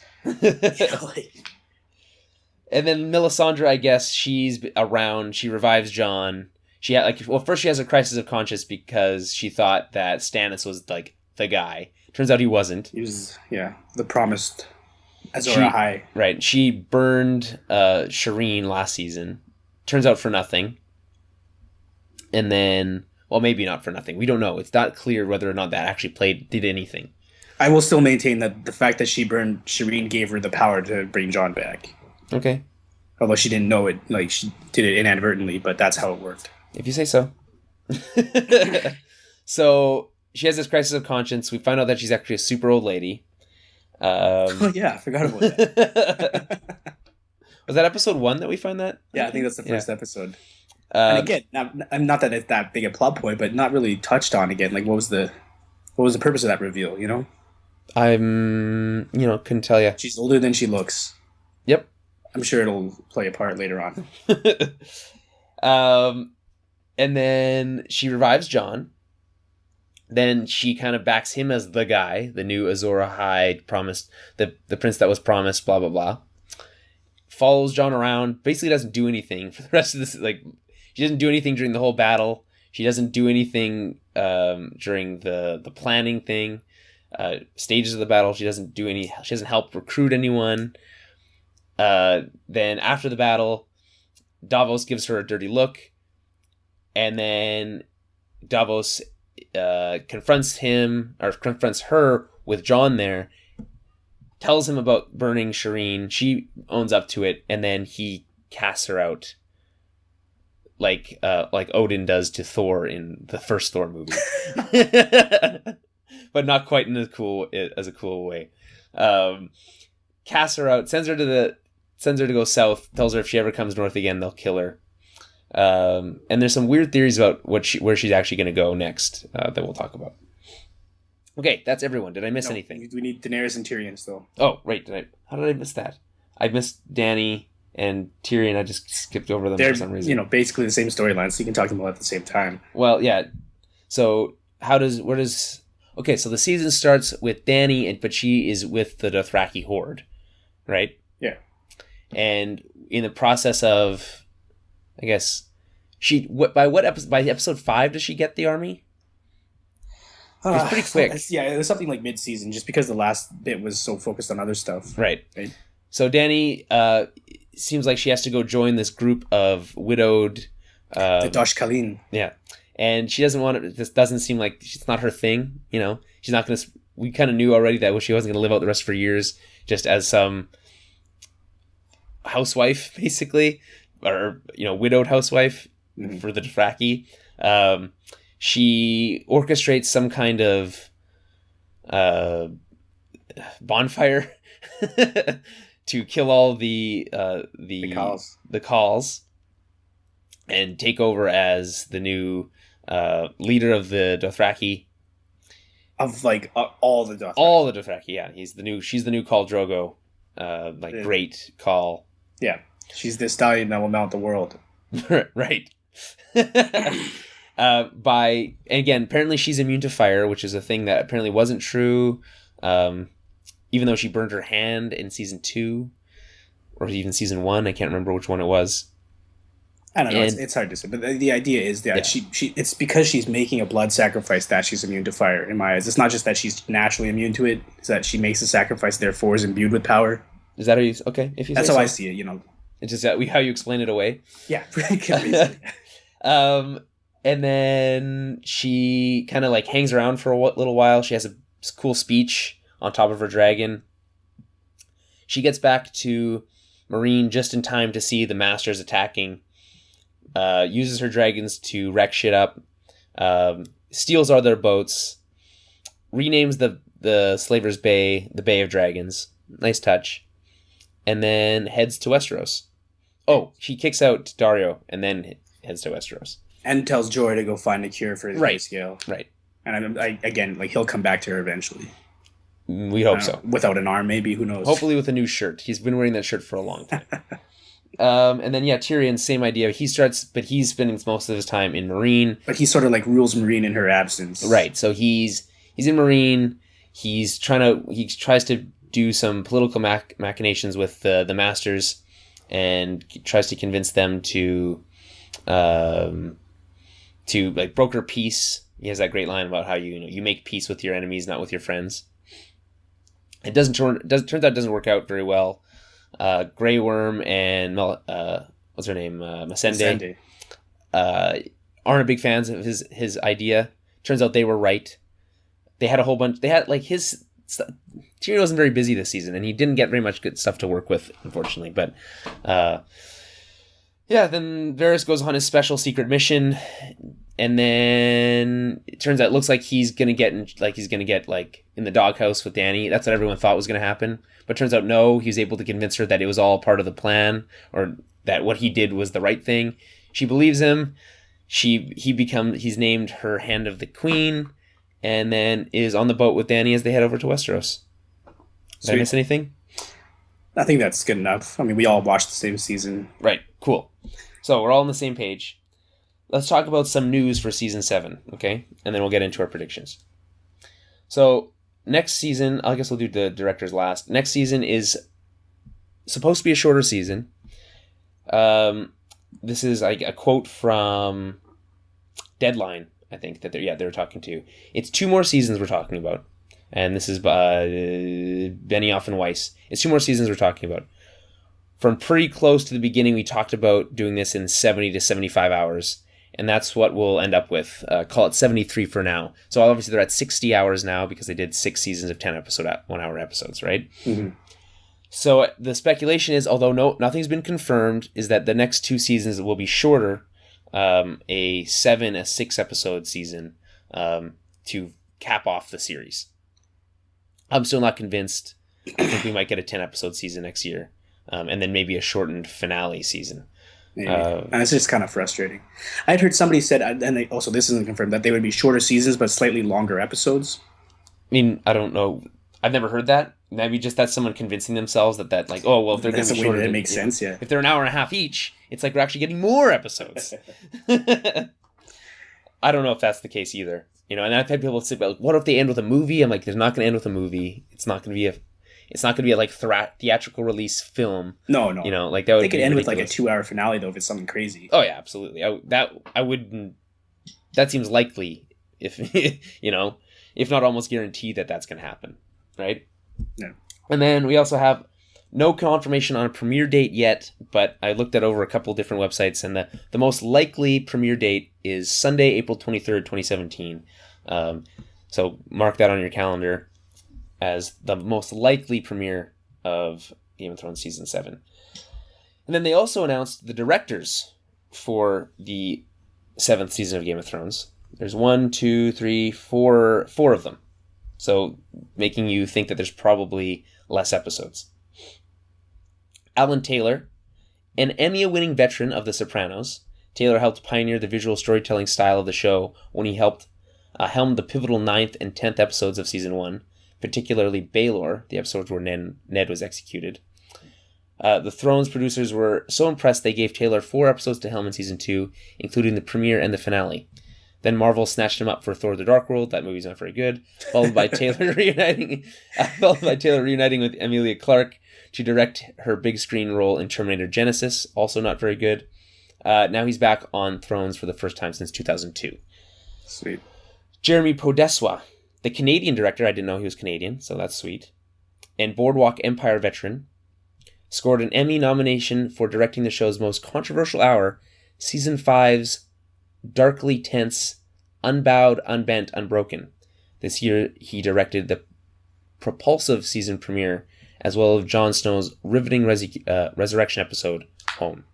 And then Melisandre, I guess, she's around. She revives Jon. she had first she has a crisis of conscience because she thought that Stannis was like the guy. Turns out he wasn't. He was, the promised Azor Ahai. Right. She burned Shireen last season. Turns out for nothing. And then, well, maybe not for nothing. We don't know. It's not clear whether or not that actually did anything. I will still maintain that the fact that she burned Shireen gave her the power to bring Jon back. Okay. Although she didn't know it, like she did it inadvertently, but that's how it worked. If you say so. So she has this crisis of conscience. We find out that she's actually a super old lady. Oh yeah, I forgot about that. Was that episode 1 that we find that? Yeah, I think that's the first episode. And again, not that it's that big a plot point, but not really touched on again. Like, what was the purpose of that reveal? You know, couldn't tell you. She's older than she looks. Yep. I'm sure it'll play a part later on. And then she revives Jon. Then she kind of backs him as the guy, the new Azor Ahai promised, the prince that was promised, blah, blah, blah. Follows Jon around, basically doesn't do anything for the rest of this. Like, she doesn't do anything during the whole battle. She doesn't do anything during the planning thing, stages of the battle. She doesn't help recruit anyone. Then after the battle, Davos gives her a dirty look, and then Davos confronts her with Jon there, tells him about burning Shireen. She owns up to it, and then he casts her out, like Odin does to Thor in the first Thor movie, but not quite in a cool way. Casts her out, sends her to go south, tells her if she ever comes north again, they'll kill her. And there's some weird theories about where she's actually going to go next that we'll talk about. Okay, that's everyone. Did I miss anything? We need Daenerys and Tyrion still. Oh, right. How did I miss that? I missed Dany and Tyrion. I just skipped over them for some reason. They're, basically the same storyline, so you can talk to them all at the same time. Well, yeah. So okay, so the season starts with Dany, but she is with the Dothraki horde, right? Yeah. And in the process of, I guess, by episode 5 does she get the army? It's pretty quick. Yeah, it was something like mid-season, just because the last bit was so focused on other stuff. Right. So Dany seems like she has to go join this group of widowed... the Dosh Kalin. Yeah. And she doesn't want it. This doesn't seem like it's not her thing, She's not going to... We kind of knew already that she wasn't going to live out the rest of her years just as some housewife, basically. Or, widowed housewife for the Dothraki. She orchestrates some kind of bonfire to kill all the Khals and take over as the new leader of the Dothraki. Of all the Dothraki. All the Dothraki, yeah. She's the new Khal Drogo, great Khal. Yeah, she's the stallion that will mount the world. Right. And again, apparently she's immune to fire, which is a thing that apparently wasn't true, even though she burned her hand in season 2 or even season 1. I can't remember which one it was. I don't know. It's hard to say, but the idea is that she it's because she's making a blood sacrifice that she's immune to fire. In my eyes, it's not just that she's naturally immune to it; it's that she makes a sacrifice, therefore is imbued with power. Is that how you? Okay, if you. That's say how so. I see it. It's just how you explain it away. Yeah. And then she kind of hangs around for a little while. She has a cool speech on top of her dragon. She gets back to Marine just in time to see the Masters attacking. Uses her dragons to wreck shit up. Steals all their boats. Renames the Slaver's Bay the Bay of Dragons. Nice touch. And then heads to Westeros. Oh, she kicks out Dario and then heads to Westeros. And tells Jorah to go find a cure for his grayscale. Right. And again, he'll come back to her eventually. We hope so. Without an arm, maybe. Who knows? Hopefully with a new shirt. He's been wearing that shirt for a long time. And then, Tyrion, same idea. He's spending most of his time in Marine. But he sort of rules Marine in her absence. Right. So he's in Marine. He tries to do some political machinations with the Masters and tries to convince them to to like broker peace. He has that great line about how you make peace with your enemies, not with your friends. It turns out it doesn't work out very well. Grey Worm and what's her name, Masende, aren't a big fans of his idea. Turns out they were right. They had a whole bunch. They had like his. Tyrion wasn't very busy this season, and he didn't get very much good stuff to work with, unfortunately. But then Varys goes on his special secret mission, and then it turns out it looks like he's gonna get in the doghouse with Dany. That's what everyone thought was gonna happen, but turns out no. He was able to convince her that it was all part of the plan, or that what he did was the right thing. She believes him. He's named her Hand of the Queen, and then is on the boat with Dany as they head over to Westeros. Did I miss anything? I think that's good enough. I mean, we all watched the same season. Right. Cool. So we're all on the same page. Let's talk about some news for season 7, okay? And then we'll get into our predictions. So next season, I guess we'll do the directors last. Next season is supposed to be a shorter season. This is like a quote from Deadline, I think, that they're talking to. It's 2 more seasons we're talking about. And this is Benioff and Weiss. It's 2 more seasons we're talking about. From pretty close to the beginning, we talked about doing this in 70 to 75 hours. And that's what we'll end up with. Call it 73 for now. So obviously they're at 60 hours now because they did 6 seasons of 10 1-hour episodes, right? Mm-hmm. So the speculation is, although nothing's been confirmed, is that the next 2 seasons will be shorter. A 6-episode season to cap off the series. I'm still not convinced. I think we might get a 10-episode season next year. And then maybe a shortened finale season. And it's just kind of frustrating. I'd heard somebody said, and this isn't confirmed, that they would be shorter seasons but slightly longer episodes. I mean, I don't know. I've never heard that. Maybe just that's someone convincing themselves that like, oh, well, if they're going to be shorter, it makes sense, yeah. If they're an hour and a half each, it's like we're actually getting more episodes. I don't know if that's the case either. And I've had people say, well, what if they end with a movie? I'm like, they're not going to end with a movie. It's not going to be a like theatrical release film. No. Like that would they could end with like a 2-hour finale though if it's something crazy. Oh yeah, absolutely. I wouldn't. That seems likely if if not almost guaranteed that that's going to happen, right? Yeah. And then we also have no confirmation on a premiere date yet, but I looked at over a couple different websites, and the most likely premiere date is Sunday, April 23rd, 2017. So mark that on your calendar as the most likely premiere of Game of Thrones Season 7. And then they also announced the directors for the 7th season of Game of Thrones. There's 1, 2, 3, 4 of them. So making you think that there's probably less episodes. Alan Taylor, an Emmy-winning veteran of The Sopranos, Taylor helped pioneer the visual storytelling style of the show when he helped helm the pivotal 9th and 10th episodes of Season 1, particularly Baelor, the episodes where Ned was executed. The Thrones producers were so impressed they gave Taylor 4 episodes to helm in Season 2, including the premiere and the finale. Then Marvel snatched him up for Thor: The Dark World. That movie's not very good. Followed by Taylor reuniting with Emilia Clarke to direct her big screen role in Terminator Genesis. Also not very good. Now he's back on Thrones for the first time since 2002. Sweet. Jeremy Podeswa, the Canadian director. I didn't know he was Canadian, so that's sweet. And Boardwalk Empire veteran, scored an Emmy nomination for directing the show's most controversial hour, Season 5's darkly tense, Unbowed, Unbent, Unbroken. This year, he directed the propulsive season premiere, as well as Jon Snow's riveting resurrection episode, Home.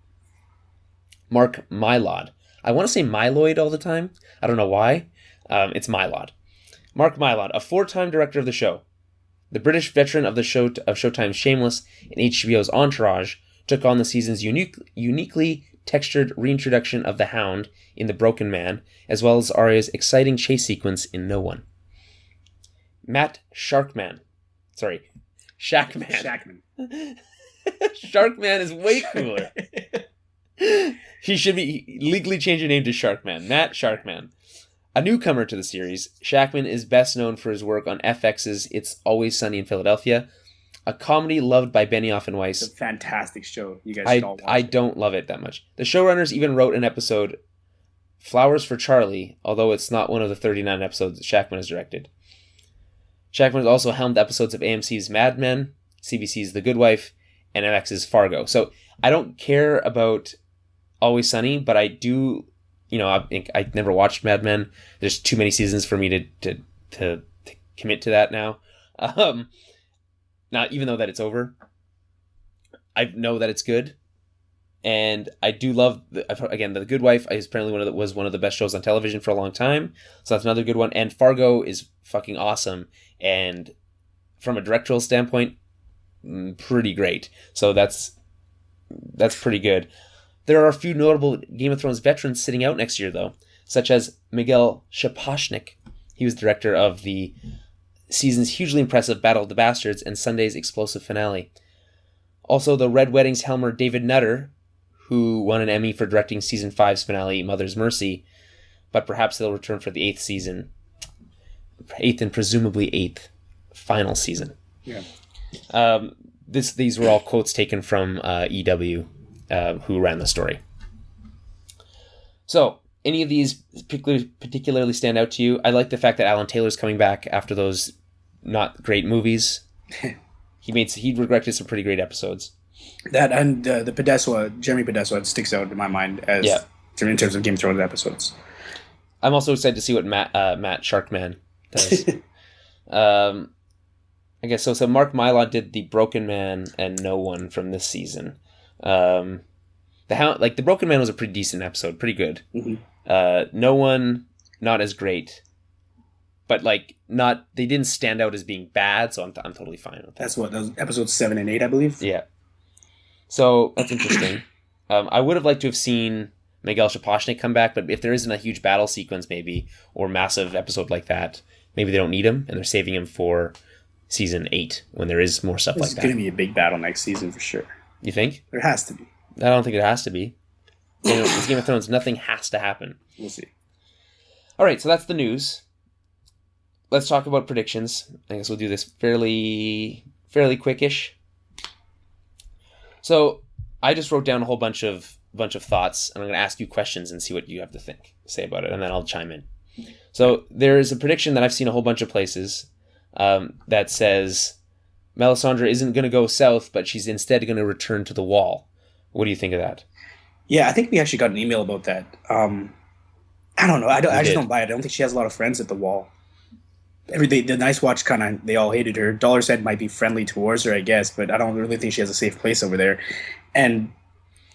Mark Mylod. I want to say Mylod all the time. I don't know why. It's Mylod. Mark Mylod, a 4-time director of the show. The British veteran of Showtime's Shameless and HBO's Entourage took on the season's uniquely textured reintroduction of the Hound in The Broken Man, as well as Arya's exciting chase sequence in No One. Matt Shackman. Shackman. Sharkman is way cooler. He should be legally change your name to Sharkman. Matt Sharkman. A newcomer to the series, Shackman is best known for his work on FX's It's Always Sunny in Philadelphia, a comedy loved by Benioff and Weiss. It's a fantastic show. You guys should all watch it. I don't love it that much. The showrunners even wrote an episode Flowers for Charlie, although it's not one of the 39 episodes that Shackman has directed. Shackman has also helmed episodes of AMC's Mad Men, CBC's The Good Wife, and FX's Fargo. So I don't care about Always Sunny, but I do, I never watched Mad Men. There's too many seasons for me to commit to that now. Not even though that it's over. I know that it's good. And I do love, The Good Wife is apparently was one of the best shows on television for a long time. So that's another good one. And Fargo is fucking awesome. And from a directorial standpoint, pretty great. So that's pretty good. There are a few notable Game of Thrones veterans sitting out next year, though, such as Miguel Sapochnik. He was director of the season's hugely impressive Battle of the Bastards and Sunday's explosive finale. Also, the Red Wedding's helmer David Nutter, who won an Emmy for directing Season 5's finale, Mother's Mercy, but perhaps they'll return for the 8th season. 8th and presumably 8th final season. Yeah. These were all quotes taken from EW, who ran the story. So, any of these particularly stand out to you? I like the fact that Alan Taylor's coming back after those not great movies. He directed some pretty great episodes. That and the Podeswa, Jeremy Podeswa, sticks out in my mind as in terms of Game of Thrones episodes. I'm also excited to see what Matt Sharkman does. I guess so. So Mark Mylod did The Broken Man and No One from this season. The Broken Man was a pretty decent episode, pretty good. Mm-hmm. No One, not as great, but they didn't stand out as being bad, so I'm totally fine with that. That's what those episodes 7 and 8, I believe. Yeah. So that's interesting. I would have liked to have seen Miguel Sapochnik come back, but if there isn't a huge battle sequence, maybe, or massive episode like that, maybe they don't need him, and they're saving him for season 8 when there is more stuff like that. It's going to be a big battle next season for sure. You think? There has to be. I don't think it has to be. With Game of Thrones, nothing has to happen. We'll see. All right, so that's the news. Let's talk about predictions. I guess we'll do this fairly quickish. So I just wrote down a whole bunch of thoughts, and I'm going to ask you questions and see what you have to say about it, and then I'll chime in. So there is a prediction that I've seen a whole bunch of places that says Melisandre isn't going to go south, but she's instead going to return to the Wall. What do you think of that? Yeah, I think we actually got an email about that. I don't know. I just don't buy it. I don't think she has a lot of friends at the Wall. The Nice Watch they all hated her. Dollar said might be friendly towards her, I guess, but I don't really think she has a safe place over there. And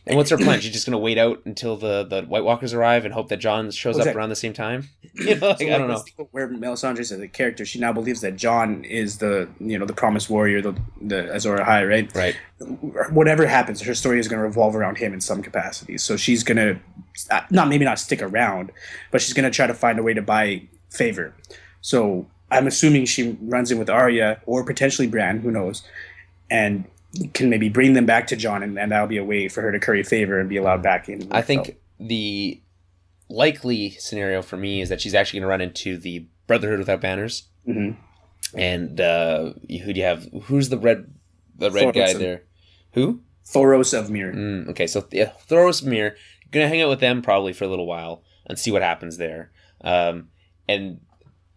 what's her plan? She's just going to wait out until the White Walkers arrive and hope that Jon shows up around the same time? I don't know. Where Melisandre is a character, she now believes that Jon is the promised warrior, the Azor Ahai, right? Right. Whatever happens, her story is going to revolve around him in some capacity. So she's going to maybe not stick around, but she's going to try to find a way to buy favor. So I'm assuming she runs in with Arya or potentially Bran, who knows, and can maybe bring them back to Jon, and that'll be a way for her to curry favor and be allowed back in. I think the likely scenario for me is that she's actually going to run into the Brotherhood Without Banners. Mm-hmm. And who do you have? Who's the red guy there? Who? Thoros of Myr. Okay, so Thoros of Myr. Going to hang out with them probably for a little while and see what happens there. And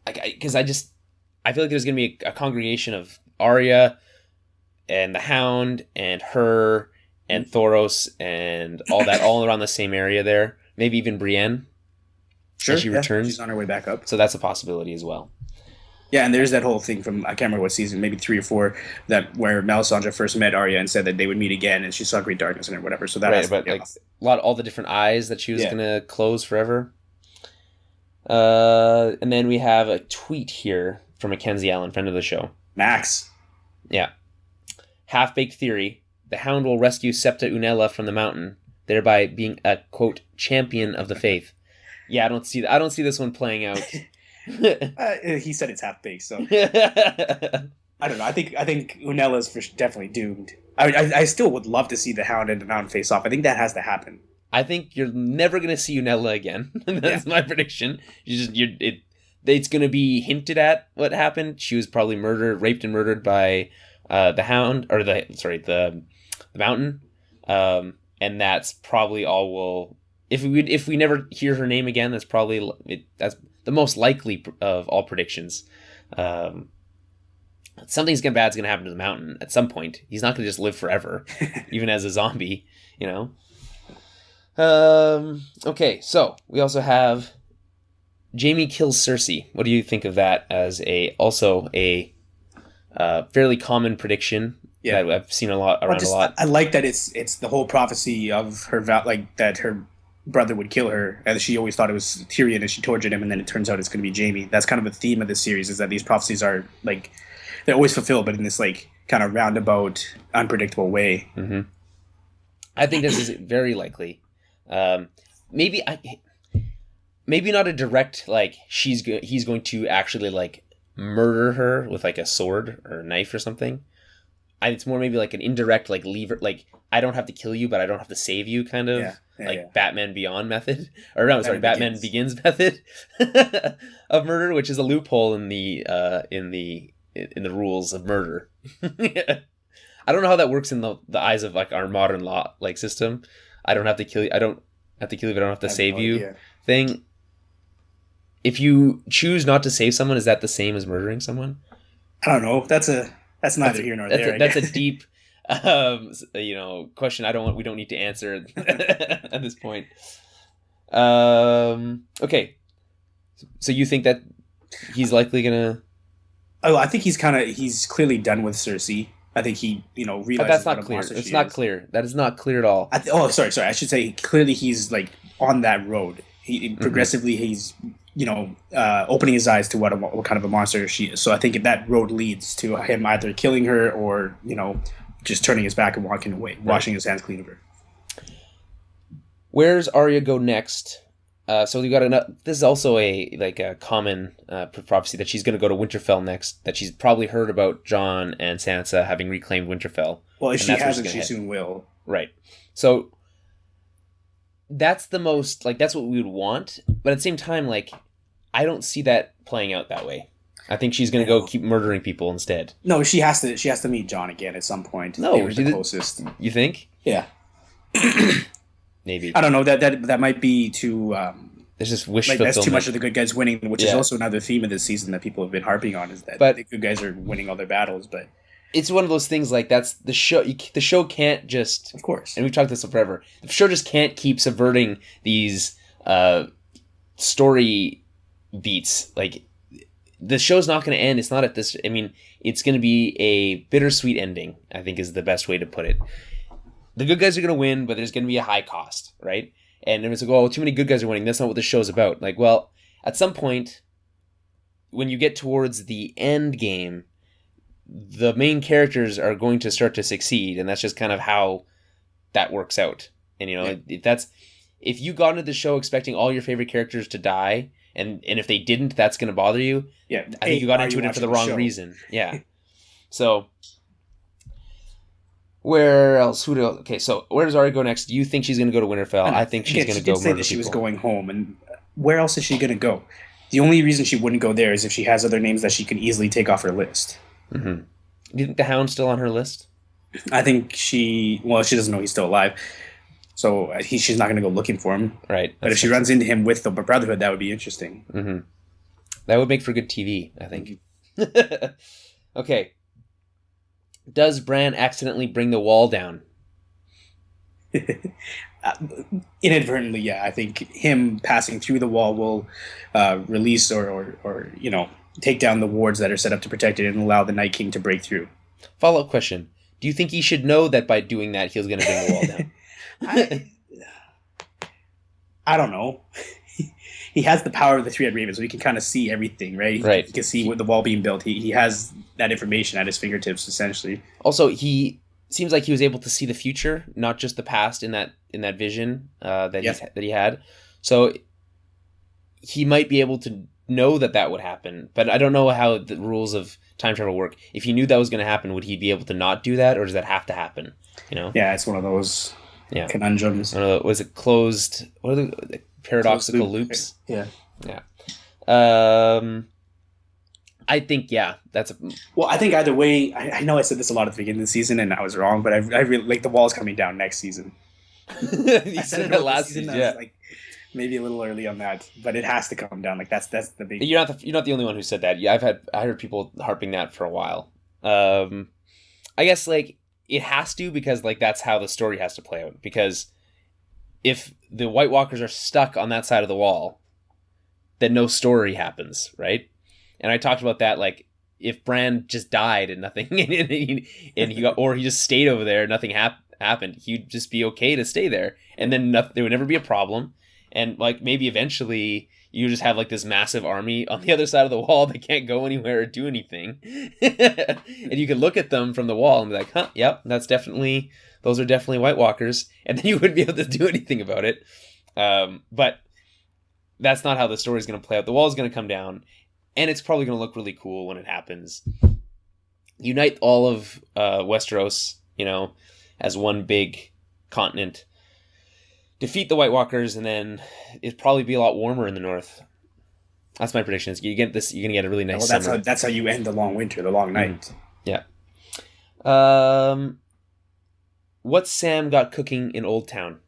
because I feel like there's going to be a congregation of Arya and the Hound and her and Thoros and all that all around the same area there. Maybe even Brienne. Sure, she returns. She's on her way back up. So that's a possibility as well. Yeah, and there's that whole thing from, I can't remember what season, maybe 3 or 4, where Melisandre first met Arya and said that they would meet again, and she saw great darkness in it or whatever. So that right, but all the different eyes that she was going to close forever. And then we have a tweet here from Mackenzie Allen, friend of the show. Max. Yeah. Half-baked theory. The Hound will rescue Septa Unella from the mountain, thereby being a, quote, champion of the faith. Yeah, I don't see this one playing out. He said it's half-baked, so... I don't know. I think Unella's definitely doomed. I still would love to see the Hound and the Mountain face off. I think that has to happen. I think you're never going to see Unella again. That's my prediction. It's going to be hinted at what happened. She was probably raped and murdered by the Hound, or the Mountain. And that's probably all if we never hear her name again, that's probably that's the most likely of all predictions. Something bad's gonna happen to the Mountain at some point. He's not gonna just live forever, even as a zombie. Okay, so we also have Jaime kills Cersei. What do you think of that as also a fairly common prediction that I've seen a lot. I like that it's the whole prophecy of her that her brother would kill her, and she always thought it was Tyrion, and she tortured him, and then it turns out it's going to be Jaime. That's kind of a theme of this series, is that these prophecies are like they're always fulfilled, but in this like kind of roundabout, unpredictable way. Mm-hmm. I think this is very likely. Maybe not a direct like he's going to actually like murder her with like a sword or a knife or something. It's more maybe like an indirect like lever, like I don't have to kill you, but I don't have to save you, kind of Batman Beyond method, or no, sorry, Batman Begins method of murder, which is a loophole in the rules of murder. I don't know how that works in the eyes of like our modern law like system. I don't have to kill you. I don't have to kill you, but I don't have to save you. Thing. If you choose not to save someone, is that the same as murdering someone? I don't know. That's neither here nor there. That's a deep, question. We don't need to answer at this point. Okay. So you think that he's likely gonna? Oh, I think he's clearly done with Cersei. I think he, realizes. But that's not clear. It's not clear. That is not clear at all. Sorry. I should say clearly he's like on that road. Progressively he's opening his eyes to what kind of a monster she is. So I think that road leads to him either killing her or just turning his back and walking away, washing his hands clean of her. Where's Arya go next? So we got this is also a common prophecy that she's going to go to Winterfell next. That she's probably heard about Jon and Sansa having reclaimed Winterfell. Well, if she hasn't, she soon will. Right. So that's the most that's what we would want, but at the same time, I don't see that playing out that way. I think she's going to go keep murdering people instead. No, she has to meet Jon again at some point. No, they were the closest. You think? Yeah. Maybe. I don't know. That might be too. There's just wish fulfillment. That's too much of the good guys winning, which is also another theme of this season that people have been harping on. Is that the good guys are winning all their battles, but it's one of those things that's the show. The show can't just, of course, and we've talked this forever. The show just can't keep subverting these story beats. The show's not going to end. It's not at this. I mean, it's going to be a bittersweet ending, I think is the best way to put it. The good guys are going to win, but there's going to be a high cost, right? And it's too many good guys are winning. That's not what the show's about. At some point, when you get towards the end game, the main characters are going to start to succeed, and that's just kind of how that works out. And if you got into the show expecting all your favorite characters to die, and if they didn't, that's going to bother you. Yeah, I think you got into it for the wrong reason. Yeah. So where else? Okay, so where does Arya go next? Do you think she's going to go to Winterfell? I think she's going to go murder people. She did say that she was going home, and where else is she going to go? The only reason she wouldn't go there is if she has other names that she can easily take off her list. Mm-hmm. Do you think the Hound's still on her list? I think she doesn't know he's still alive, so she's not going to go looking for him. Right. But if she runs into him with the Brotherhood, that would be interesting. Mm-hmm. That would make for good TV, I think. Okay. Does Bran accidentally bring the wall down? Inadvertently, yeah. I think him passing through the wall will release or take down the wards that are set up to protect it and allow the Night King to break through. Follow-up question. Do you think he should know that by doing that he was going to bring the wall down? I don't know. He has the power of the Three-Eyed Raven, so he can kind of see everything, right? Right. He can see with the wall being built. He has that information at his fingertips, essentially. Also, he seems like he was able to see the future, not just the past in that vision that he had. So he might be able to know that would happen, but I don't know how the rules of time travel work. If he knew that was going to happen, would he be able to not do that, or does that have to happen? Yeah, it's one of those conundrums. Was it closed? What are the paradoxical loops? Yeah. I think that's a. Well, I think either way. I know I said this a lot at the beginning of the season, and I was wrong, but I really like the wall's coming down next season. He I said it that about last this season. season. I Yeah. was like maybe a little early on that, but it has to come down. Like that's the big. You're not the only one who said that. Yeah, I heard people harping that for a while. I guess like it has to, because like that's how the story has to play out. Because if the White Walkers are stuck on that side of the wall, then no story happens, right? And I talked about that, like if Bran just died and nothing, and he got, or he just stayed over there, and nothing happened, he'd just be okay to stay there, and then there would never be a problem, and like maybe eventually you just have like this massive army on the other side of the wall that can't go anywhere or do anything, and you can look at them from the wall and be like, huh, yep, those are definitely White Walkers, and then you wouldn't be able to do anything about it. But that's not how the story is going to play out. The wall is going to come down, and it's probably going to look really cool when it happens. Unite all of Westeros, as one big continent. Defeat the White Walkers, and then it'd probably be a lot warmer in the north. That's my prediction. You're going to get a really nice summer. That's how you end the long winter, the long night. Yeah. What's Sam got cooking in Old Town?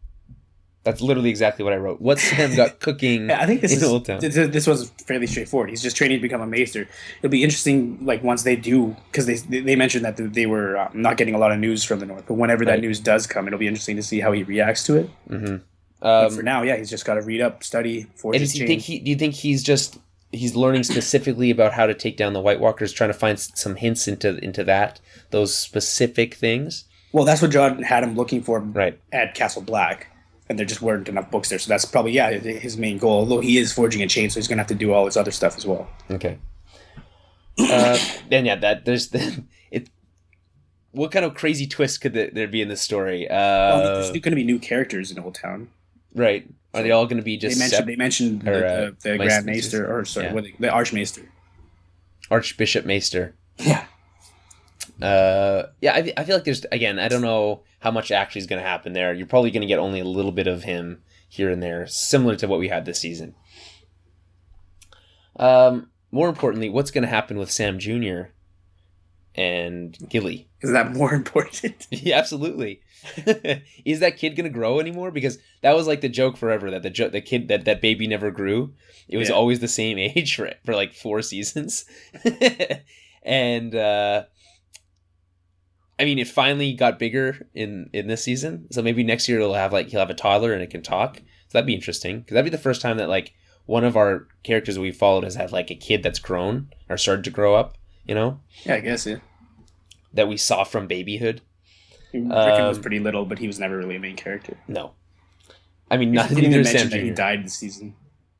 That's literally exactly what I wrote. What's Sam got cooking I think in Old Town? This was fairly straightforward. He's just training to become a maester. It'll be interesting, like once they do, because they mentioned that they were not getting a lot of news from the north. But whenever that news does come, it'll be interesting to see how he reacts to it. Mm-hmm. But for now, he's just got to read up, study, forge his chain. Do you think he's learning specifically about how to take down the White Walkers, trying to find some hints into those specific things? Well, that's what John had him looking for right at Castle Black. And there just weren't enough books there. So that's probably, his main goal. Although he is forging a chain, so he's going to have to do all his other stuff as well. Okay. What kind of crazy twist could there be in this story? There's going to be new characters in Old Town. Right. Are they all going to be just... They mentioned the Grand Maester, or sorry, the Archmaester. Archbishop Maester. Yeah. I feel like there's, again, I don't know how much actually is going to happen there. You're probably going to get only a little bit of him here and there, similar to what we had this season. More importantly, what's going to happen with Sam Jr. and Gilly? Is that more important? Yeah, absolutely. Is that kid going to grow anymore? Because that was like the joke forever, that the kid, that baby never grew. It was always the same age for like 4 seasons. And it finally got bigger in this season. So maybe next year he'll have a toddler and it can talk. So that'd be interesting, because that'd be the first time that like one of our characters that we followed has had like a kid that's grown or started to grow up. Yeah, I guess that we saw from babyhood. Rickon was pretty little, but he was never really a main character. No, neither is Sam Jr. Jr. He died this season.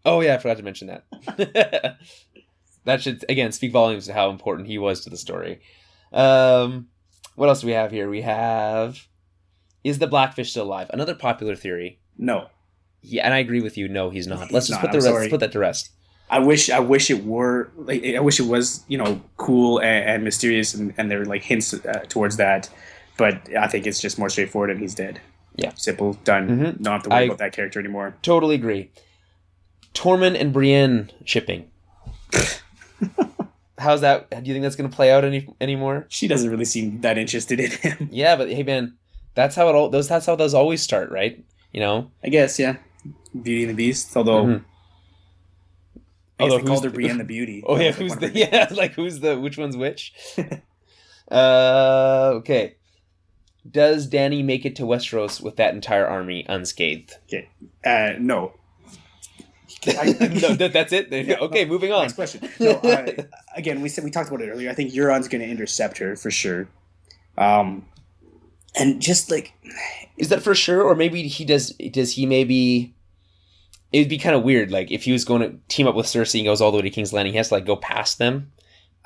Oh yeah, I forgot to mention that. That should again speak volumes to how important he was to the story. What else do we have here? We have, is the Blackfish still alive? Another popular theory. No. Yeah, and I agree with you. No, he's not. Let's just put that to rest. I wish it were like, I wish it was cool and mysterious and there were like hints towards that, but I think it's just more straightforward and he's dead. Yeah, simple, done. Mm-hmm. Don't have to worry about that character anymore. Totally agree. Tormund and Brienne shipping. How's that? Do you think that's going to play out anymore? She doesn't really seem that interested in him. Yeah, but hey man, that's how those always start, right? I guess, yeah. Beauty and the Beast, although. Mm-hmm. Although they called her Brienne the Beauty. Oh yeah, which one's which? Okay. Does Dany make it to Westeros with that entire army unscathed? Okay. No. No, that's it. Okay, moving on. Next question. No, again, we talked about it earlier. I think Euron's going to intercept her for sure. And just like, is that for sure, or maybe he does? Does he maybe? It would be kind of weird, like if he was going to team up with Cersei and goes all the way to King's Landing, he has to go past them.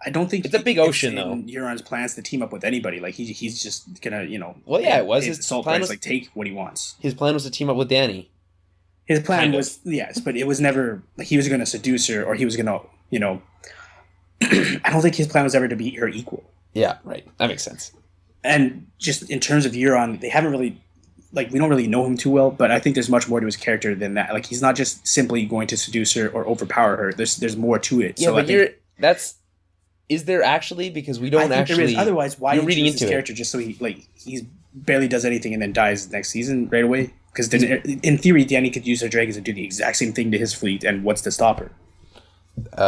I don't think it's a big ocean, though. Euron's plans to team up with anybody, like he's just gonna, Well, yeah, it was his plan was take what he wants. His plan was to team up with Dany. His plan was yes, but it was never like he was going to seduce her or he was going to, I don't think his plan was ever to be her equal. Yeah, right. That makes sense. And just in terms of Euron, they haven't really, we don't really know him too well, but I think there's much more to his character than that. Like, he's not just simply going to seduce her or overpower her. There's more to it. Yeah, so is there actually? Because we don't actually. There is. Otherwise, why you're reading into his character just so he barely does anything and then dies next season right away? Because in theory, Danny could use her dragons and do the exact same thing to his fleet, and what's to stop her?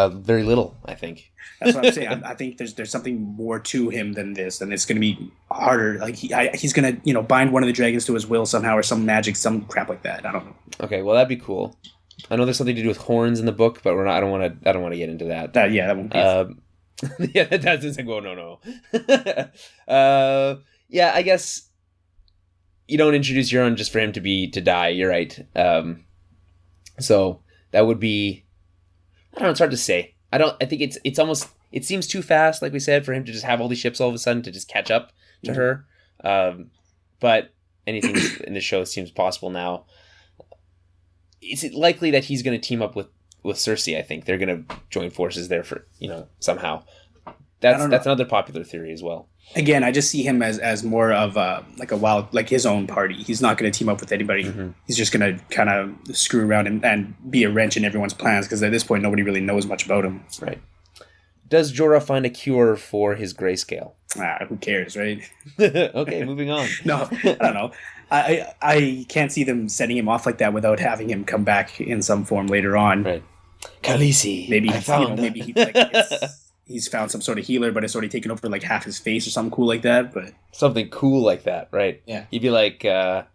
Very little, I think. That's what I'm saying. I think there's something more to him than this, and it's going to be harder. Like he's going to bind one of the dragons to his will somehow, or some magic, some crap like that. I don't know. Okay, well that'd be cool. I know there's something to do with horns in the book, but we're not. I don't want to get into that. That won't be. Yeah, that doesn't go. No. Yeah, I guess you don't introduce Euron just for him to die. You're right. So that would be. I don't know. It's hard to say. I think it's almost. It seems too fast, like we said, for him to just have all these ships all of a sudden to just catch up to her. But anything in the show seems possible now. Is it likely that he's going to team up with Cersei? I think they're going to join forces there for somehow. That's another popular theory as well. Again, I just see him as more of like a wild, like his own party. He's not going to team up with anybody. Mm-hmm. He's just going to kind of screw around and be a wrench in everyone's plans because at this point nobody really knows much about him. Right. Does Jorah find a cure for his grayscale? Who cares, right? Okay, moving on. No, I don't know. I can't see them setting him off like that without having him come back in some form later on. Right. Khaleesi. Maybe he's found some sort of healer, but it's already taken over like half his face or something cool like that. But something cool like that, right? Yeah. He'd be like Two-Face.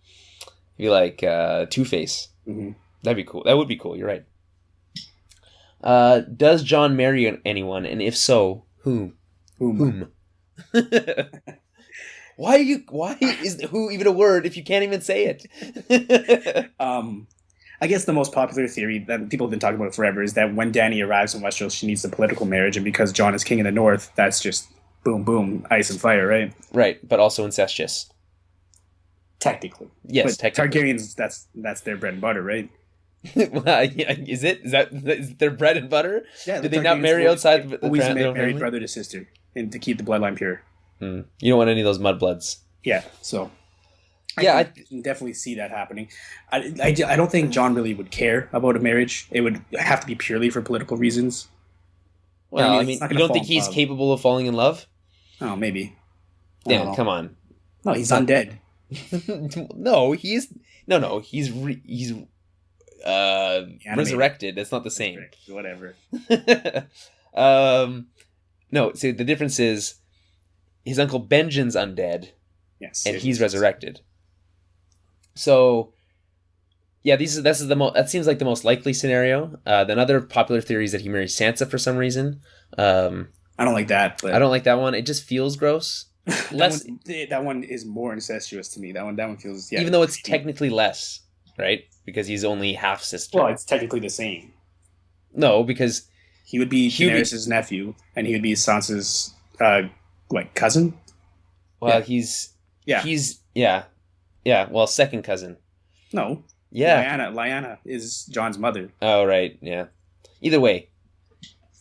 Mm-hmm. That'd be cool. That would be cool. You're right. Does Jon marry anyone, and if so, whom? Why is who even a word if you can't even say it? I guess the most popular theory that people have been talking about forever is that when Dany arrives in Westeros, she needs a political marriage, and because Jon is king in the North, that's just boom, boom, ice and fire, right? Right, but also incestuous. Technically, yes, but technically. Targaryens, that's their bread and butter, right? Is their bread and butter? Yeah, did they not marry outside the always married brother to sister, and to keep the bloodline pure. You don't want any of those mudbloods. Yeah, so. I can definitely see that happening. I don't think Jon really would care about a marriage. It would have to be purely for political reasons. Well, you don't think he's capable of falling in love? Oh, maybe. Yeah, come on. No, he's undead. No, he's resurrected. That's not the same. Whatever. No, see, the difference is his uncle Benjen's undead. Yes, and he's resurrected. So, yeah, that seems like the most likely scenario. Then other popular theories that he marries Sansa for some reason. I don't like that. But I don't like that one. It just feels gross. that one is more incestuous to me. That one feels even though it's technically less, right? Because he's only half sister. Well, it's technically the same. No, because he would be Daenerys' nephew, and he would be Sansa's cousin. Well, well, second cousin. No. Yeah. Lyanna is Jon's mother. Oh, right. Yeah. Either way,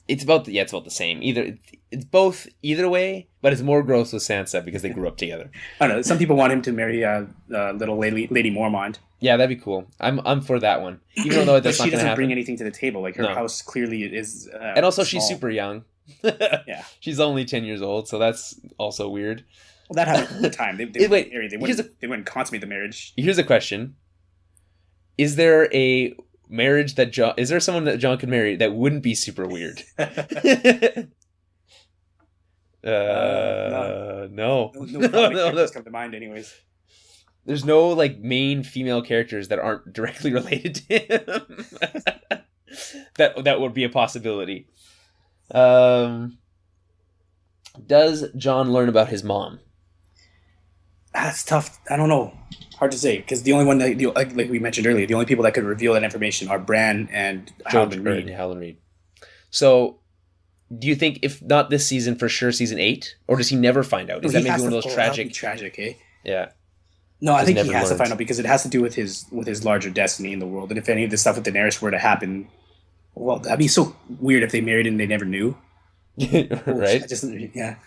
it's about the same. It's both either way, but it's more gross with Sansa because they grew up together. I don't know. Some people want him to marry little Lady Mormont. Yeah, that'd be cool. I'm for that one. Even though that's not going to happen. She doesn't bring anything to the table. Like her house clearly is. And also, small. She's super young. Yeah. She's only 10 years old, so that's also weird. Well, that happened all the time. They wouldn't consummate the marriage. Here's a question: is there a marriage that Jon? Is there someone that Jon could marry that wouldn't be super weird? No. No characters come to mind, anyways. There's no main female characters that aren't directly related to him. that would be a possibility. Does Jon learn about his mom? That's tough. I don't know. Hard to say because the only one that, like we mentioned earlier, the only people that could reveal that information are Bran and Howland Reed. So, do you think if not this season, for sure season 8, or does he never find out? Is that maybe one of those tragic? Tragic, eh? Yeah. No, I think he has to find out because it has to do with his larger destiny in the world, and if any of this stuff with Daenerys were to happen, well, that'd be so weird if they married and they never knew. Right? Yeah.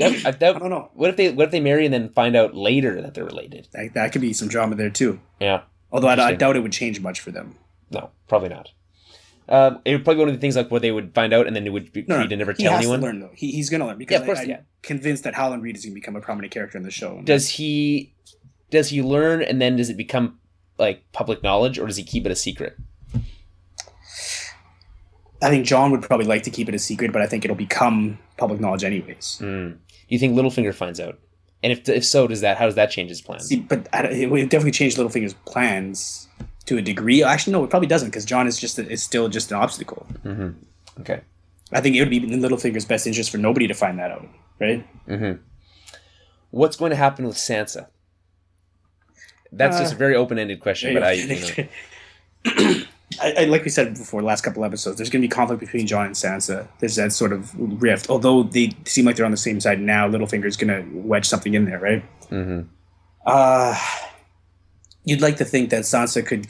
I don't know. What if they marry and then find out later that they're related? That could be some drama there too. Yeah. Although I doubt it would change much for them. No, probably not. It would probably be one of the things where they would find out and then it would be agreed to never tell anyone. He has to learn though. He's going to learn because of course, I'm convinced that Howland Reed is going to become a prominent character in the show. Does he learn and then does it become like public knowledge, or does he keep it a secret? I think Jon would probably like to keep it a secret, but I think it'll become public knowledge anyways. Do you think Littlefinger finds out? And if so, how does that change his plans? See, but it would definitely change Littlefinger's plans to a degree. Actually, no, it probably doesn't, because Jon is still just an obstacle. Mm-hmm. Okay. I think it would be in Littlefinger's best interest for nobody to find that out, right? Mm-hmm. What's going to happen with Sansa? That's just a very open-ended question, but I like we said before, last couple episodes, there's going to be conflict between Jon and Sansa. There's that sort of rift. Although they seem like they're on the same side now, Littlefinger's going to wedge something in there, right? Mm-hmm. You'd like to think that Sansa could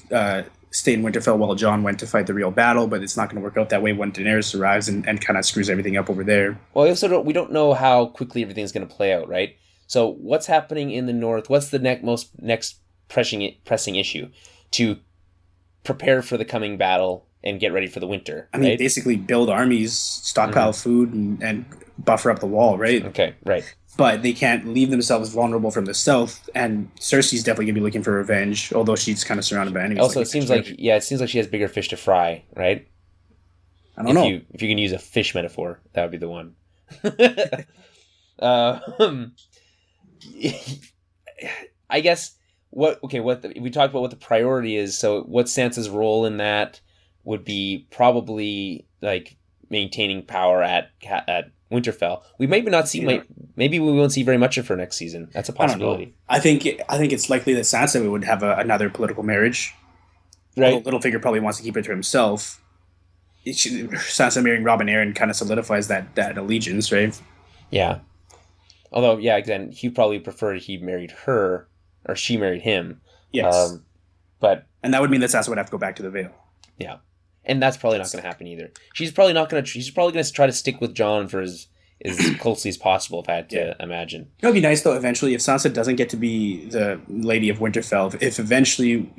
stay in Winterfell while Jon went to fight the real battle, but it's not going to work out that way when Daenerys arrives and kind of screws everything up over there. Well, we don't know how quickly everything's going to play out, right? So what's happening in the north? What's the next pressing issue to prepare for the coming battle and get ready for the winter? I mean, right? basically build armies, stockpile food, and buffer up the wall, right? Okay, right. But they can't leave themselves vulnerable from the south, and Cersei's definitely going to be looking for revenge, although she's kind of surrounded by enemies. Also, it seems like she has bigger fish to fry, right? I don't know. If you can use a fish metaphor, that would be the one. I guess we talked about what the priority is. So what's Sansa's role in that would be probably like maintaining power at Winterfell. We maybe not see maybe we won't see very much of her next season. That's a possibility. I think it's likely that Sansa would have another political marriage. Right. Littlefinger probably wants to keep it to himself. Sansa marrying Robb and Arryn kind of solidifies that allegiance, right? Yeah. Although, yeah, again, he probably preferred he married her, or she married him. Yes. And that would mean that Sansa would have to go back to the Vale. Yeah. And that's probably not going to happen either. She's probably going to try to stick with Jon for as closely as possible, if I had to imagine. It would be nice, though, eventually, if Sansa doesn't get to be the Lady of Winterfell, if eventually,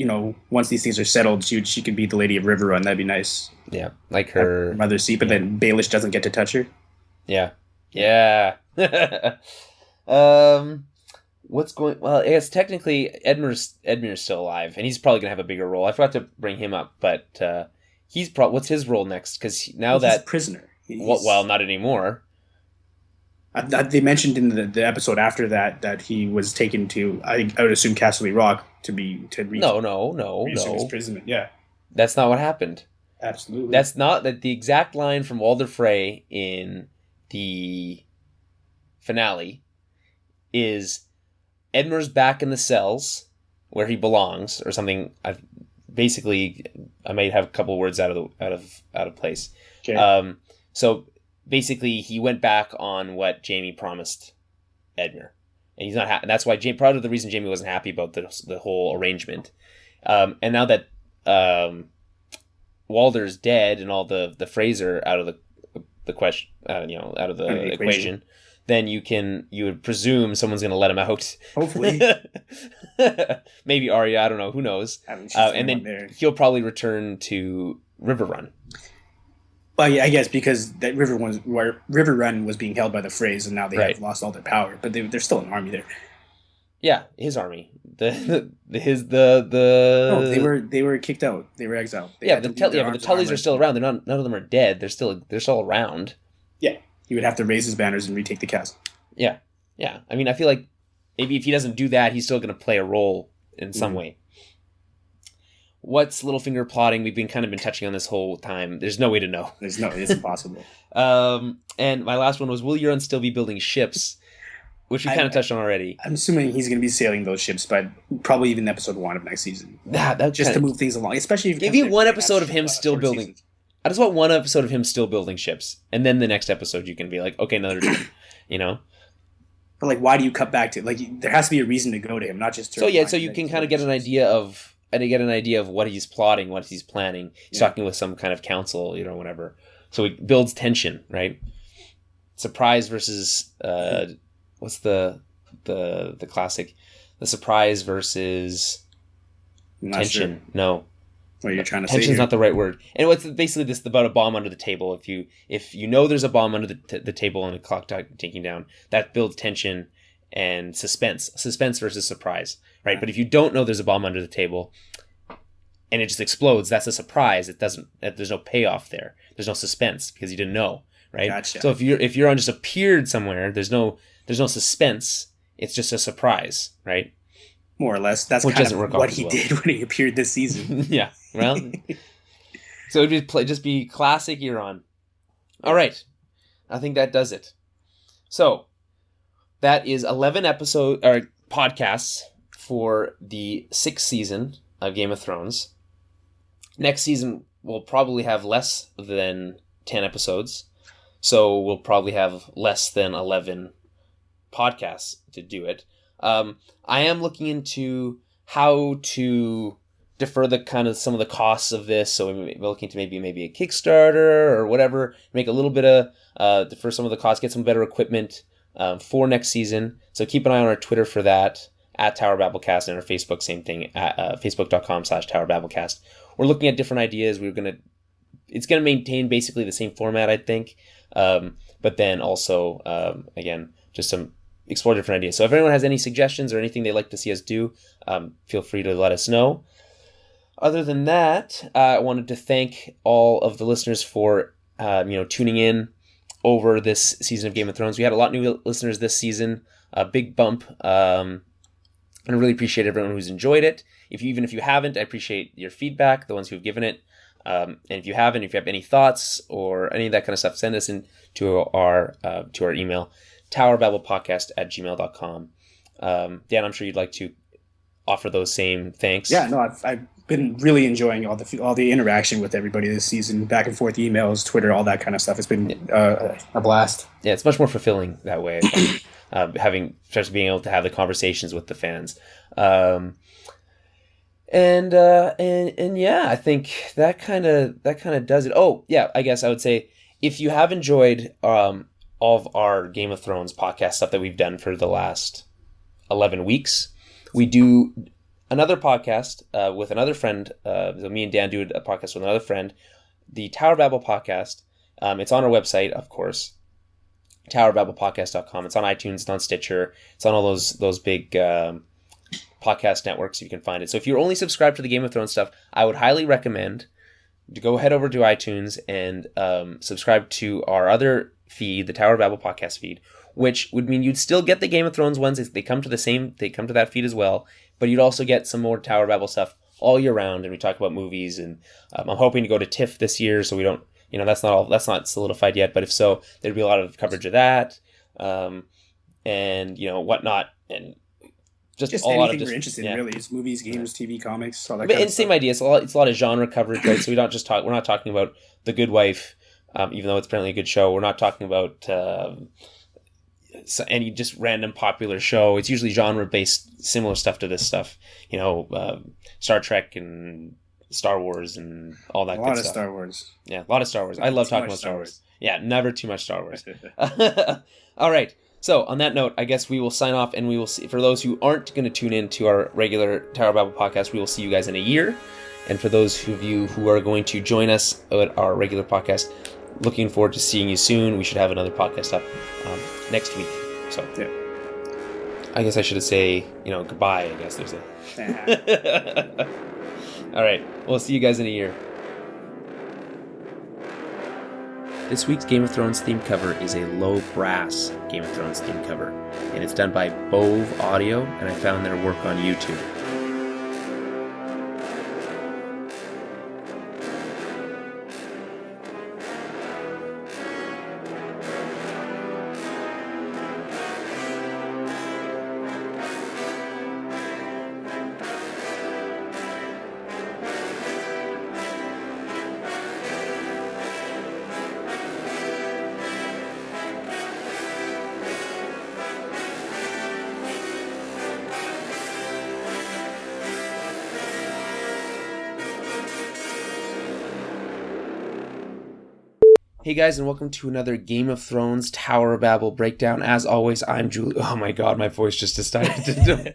once these things are settled, she could be the Lady of Riverrun, that'd be nice. Yeah, like her mother's seat, but then Baelish doesn't get to touch her. Yeah. Yeah. What's going? Well, I guess technically Edmure's still alive, and he's probably gonna have a bigger role. I forgot to bring him up, but what's his role next? Because he's a prisoner. Well, not anymore. They mentioned in the episode after that he was taken to I would assume Castle Rock to reach his imprisonment. Yeah, that's not what happened. Absolutely, that's not the exact line from Walder Frey in the finale is Edmure's back in the cells where he belongs or something. I might have a couple words out of place. Okay. So basically he went back on what Jaime promised Edmure, and he's not happy. That's why part of the reason Jaime wasn't happy about the whole arrangement. And now that Walder's dead and all the Fraser out of the question, out of the equation, then you would presume someone's going to let him out. Hopefully. Maybe Arya, I don't know, who knows. And then he'll probably return to Riverrun. Well, yeah, I guess because that Riverrun was being held by the Freys, and now they have lost all their power, but there's still an army there. Yeah, his army. No, they were kicked out. They were exiled. But the Tullys are still around. None of them are dead. They're still around. Yeah, he would have to raise his banners and retake the castle. Yeah. I mean, I feel like maybe if he doesn't do that, he's still going to play a role in some way. What's Littlefinger plotting? We've been touching on this whole time. There's no way to know. It's impossible. And my last one was, will Euron still be building ships? Which we kind of touched on already. I'm assuming he's going to be sailing those ships, but probably even episode 1 of next season. To move things along, especially if give me one episode of him still building. Seasons. I just want one episode of him still building ships, and then the next episode you can be like, okay, another time, But why do you cut back to there has to be a reason to go to him, not just to. So you can kind of get an idea of what he's plotting, what he's planning. He's talking with some kind of council, whatever. So it builds tension, right? Surprise versus what's the classic? The surprise versus tension. Sure. No. What you're trying to say? Tension's not the right word. And what's basically this about a bomb under the table. If you know there's a bomb under the table and a clock ticking down, that builds tension and suspense. Suspense versus surprise, right? But if you don't know there's a bomb under the table, and it just explodes, that's a surprise. There's no payoff there. There's no suspense because you didn't know, right? Gotcha. So if Euron just appeared somewhere, there's no suspense. It's just a surprise, right? More or less. That's Which kind of work what out he well. did when he appeared this season. Yeah, well, so it'd just be classic Euron. All right, I think that does it. So that is 11 podcasts for the 6th season of Game of Thrones. Next season we'll probably have less than 10 episodes, so we'll probably have less than 11 podcasts to do it. I am looking into how to defer some of the costs of this, so we're looking to maybe a Kickstarter or whatever, make a little bit of defer some of the costs, get some better equipment for next season. So keep an eye on our Twitter for that, at Tower Babblecast, and our Facebook, same thing, at facebook.com/Tower Babblecast. We're looking at different ideas. It's gonna maintain basically the same format, I think, but then also again, just explore different ideas. So if anyone has any suggestions or anything they'd like to see us do, feel free to let us know. Other than that, I wanted to thank all of the listeners for tuning in over this season of Game of Thrones. We had a lot of new listeners this season, a big bump, and I really appreciate everyone who's enjoyed it. Even if you haven't, I appreciate your feedback, the ones who have given it. And if you have any thoughts or any of that kind of stuff, send us in to our email, towerbabblepodcast@gmail.com. Dan, I'm sure you'd like to offer those same thanks. Yeah, no, I've been really enjoying all the interaction with everybody this season, back and forth emails, Twitter, all that kind of stuff. It's been a blast. Yeah, it's much more fulfilling that way. Especially being able to have the conversations with the fans. And yeah, I think that kind of does it. Oh yeah, I guess I would say if you have enjoyed all of our Game of Thrones podcast stuff that we've done for the last 11 weeks, we do another podcast with another friend. So me and Dan do a podcast with another friend, the Tower Babble podcast. It's on our website, of course, towerbabblepodcast.com. It's on iTunes, it's on Stitcher, it's on all those big podcast networks. You can find it. So if you're only subscribed to the Game of Thrones stuff, I would highly recommend to go head over to iTunes and subscribe to our other feed, the Tower Babble podcast feed, which would mean you'd still get the Game of Thrones ones. They come to that feed as well, but you'd also get some more Tower Babble stuff all year round. And we talk about movies, and I'm hoping to go to TIFF this year, so we don't, that's not solidified yet, but if so, there'd be a lot of coverage of that, and whatnot, and just a lot of anything we're interested in, really. It's movies, games, TV, comics, all that. But same idea. It's a lot of genre coverage, right? So we're not talking about The Good Wife, even though it's apparently a good show. We're not talking about any just random popular show. It's usually genre-based, similar stuff to this stuff. Star Trek and Star Wars and all that good stuff. A lot of Star Wars. Yeah, a lot of Star Wars. I love talking about Star Wars. Yeah, never too much Star Wars. All right. So on that note, I guess we will sign off, and we will see. For those who aren't going to tune in to our regular Tower Babble podcast, we will see you guys in a year. And for those of you who are going to join us at our regular podcast, looking forward to seeing you soon. We should have another podcast up next week. So yeah. I guess I should say, goodbye. I guess there's a. All right. We'll see you guys in a year. This week's Game of Thrones theme cover is a low brass Game of Thrones theme cover, and it's done by Bove Audio, and I found their work on YouTube. Hey guys, and welcome to another Game of Thrones Tower Babble breakdown. As always, I'm Julian. Oh my god, my voice just decided to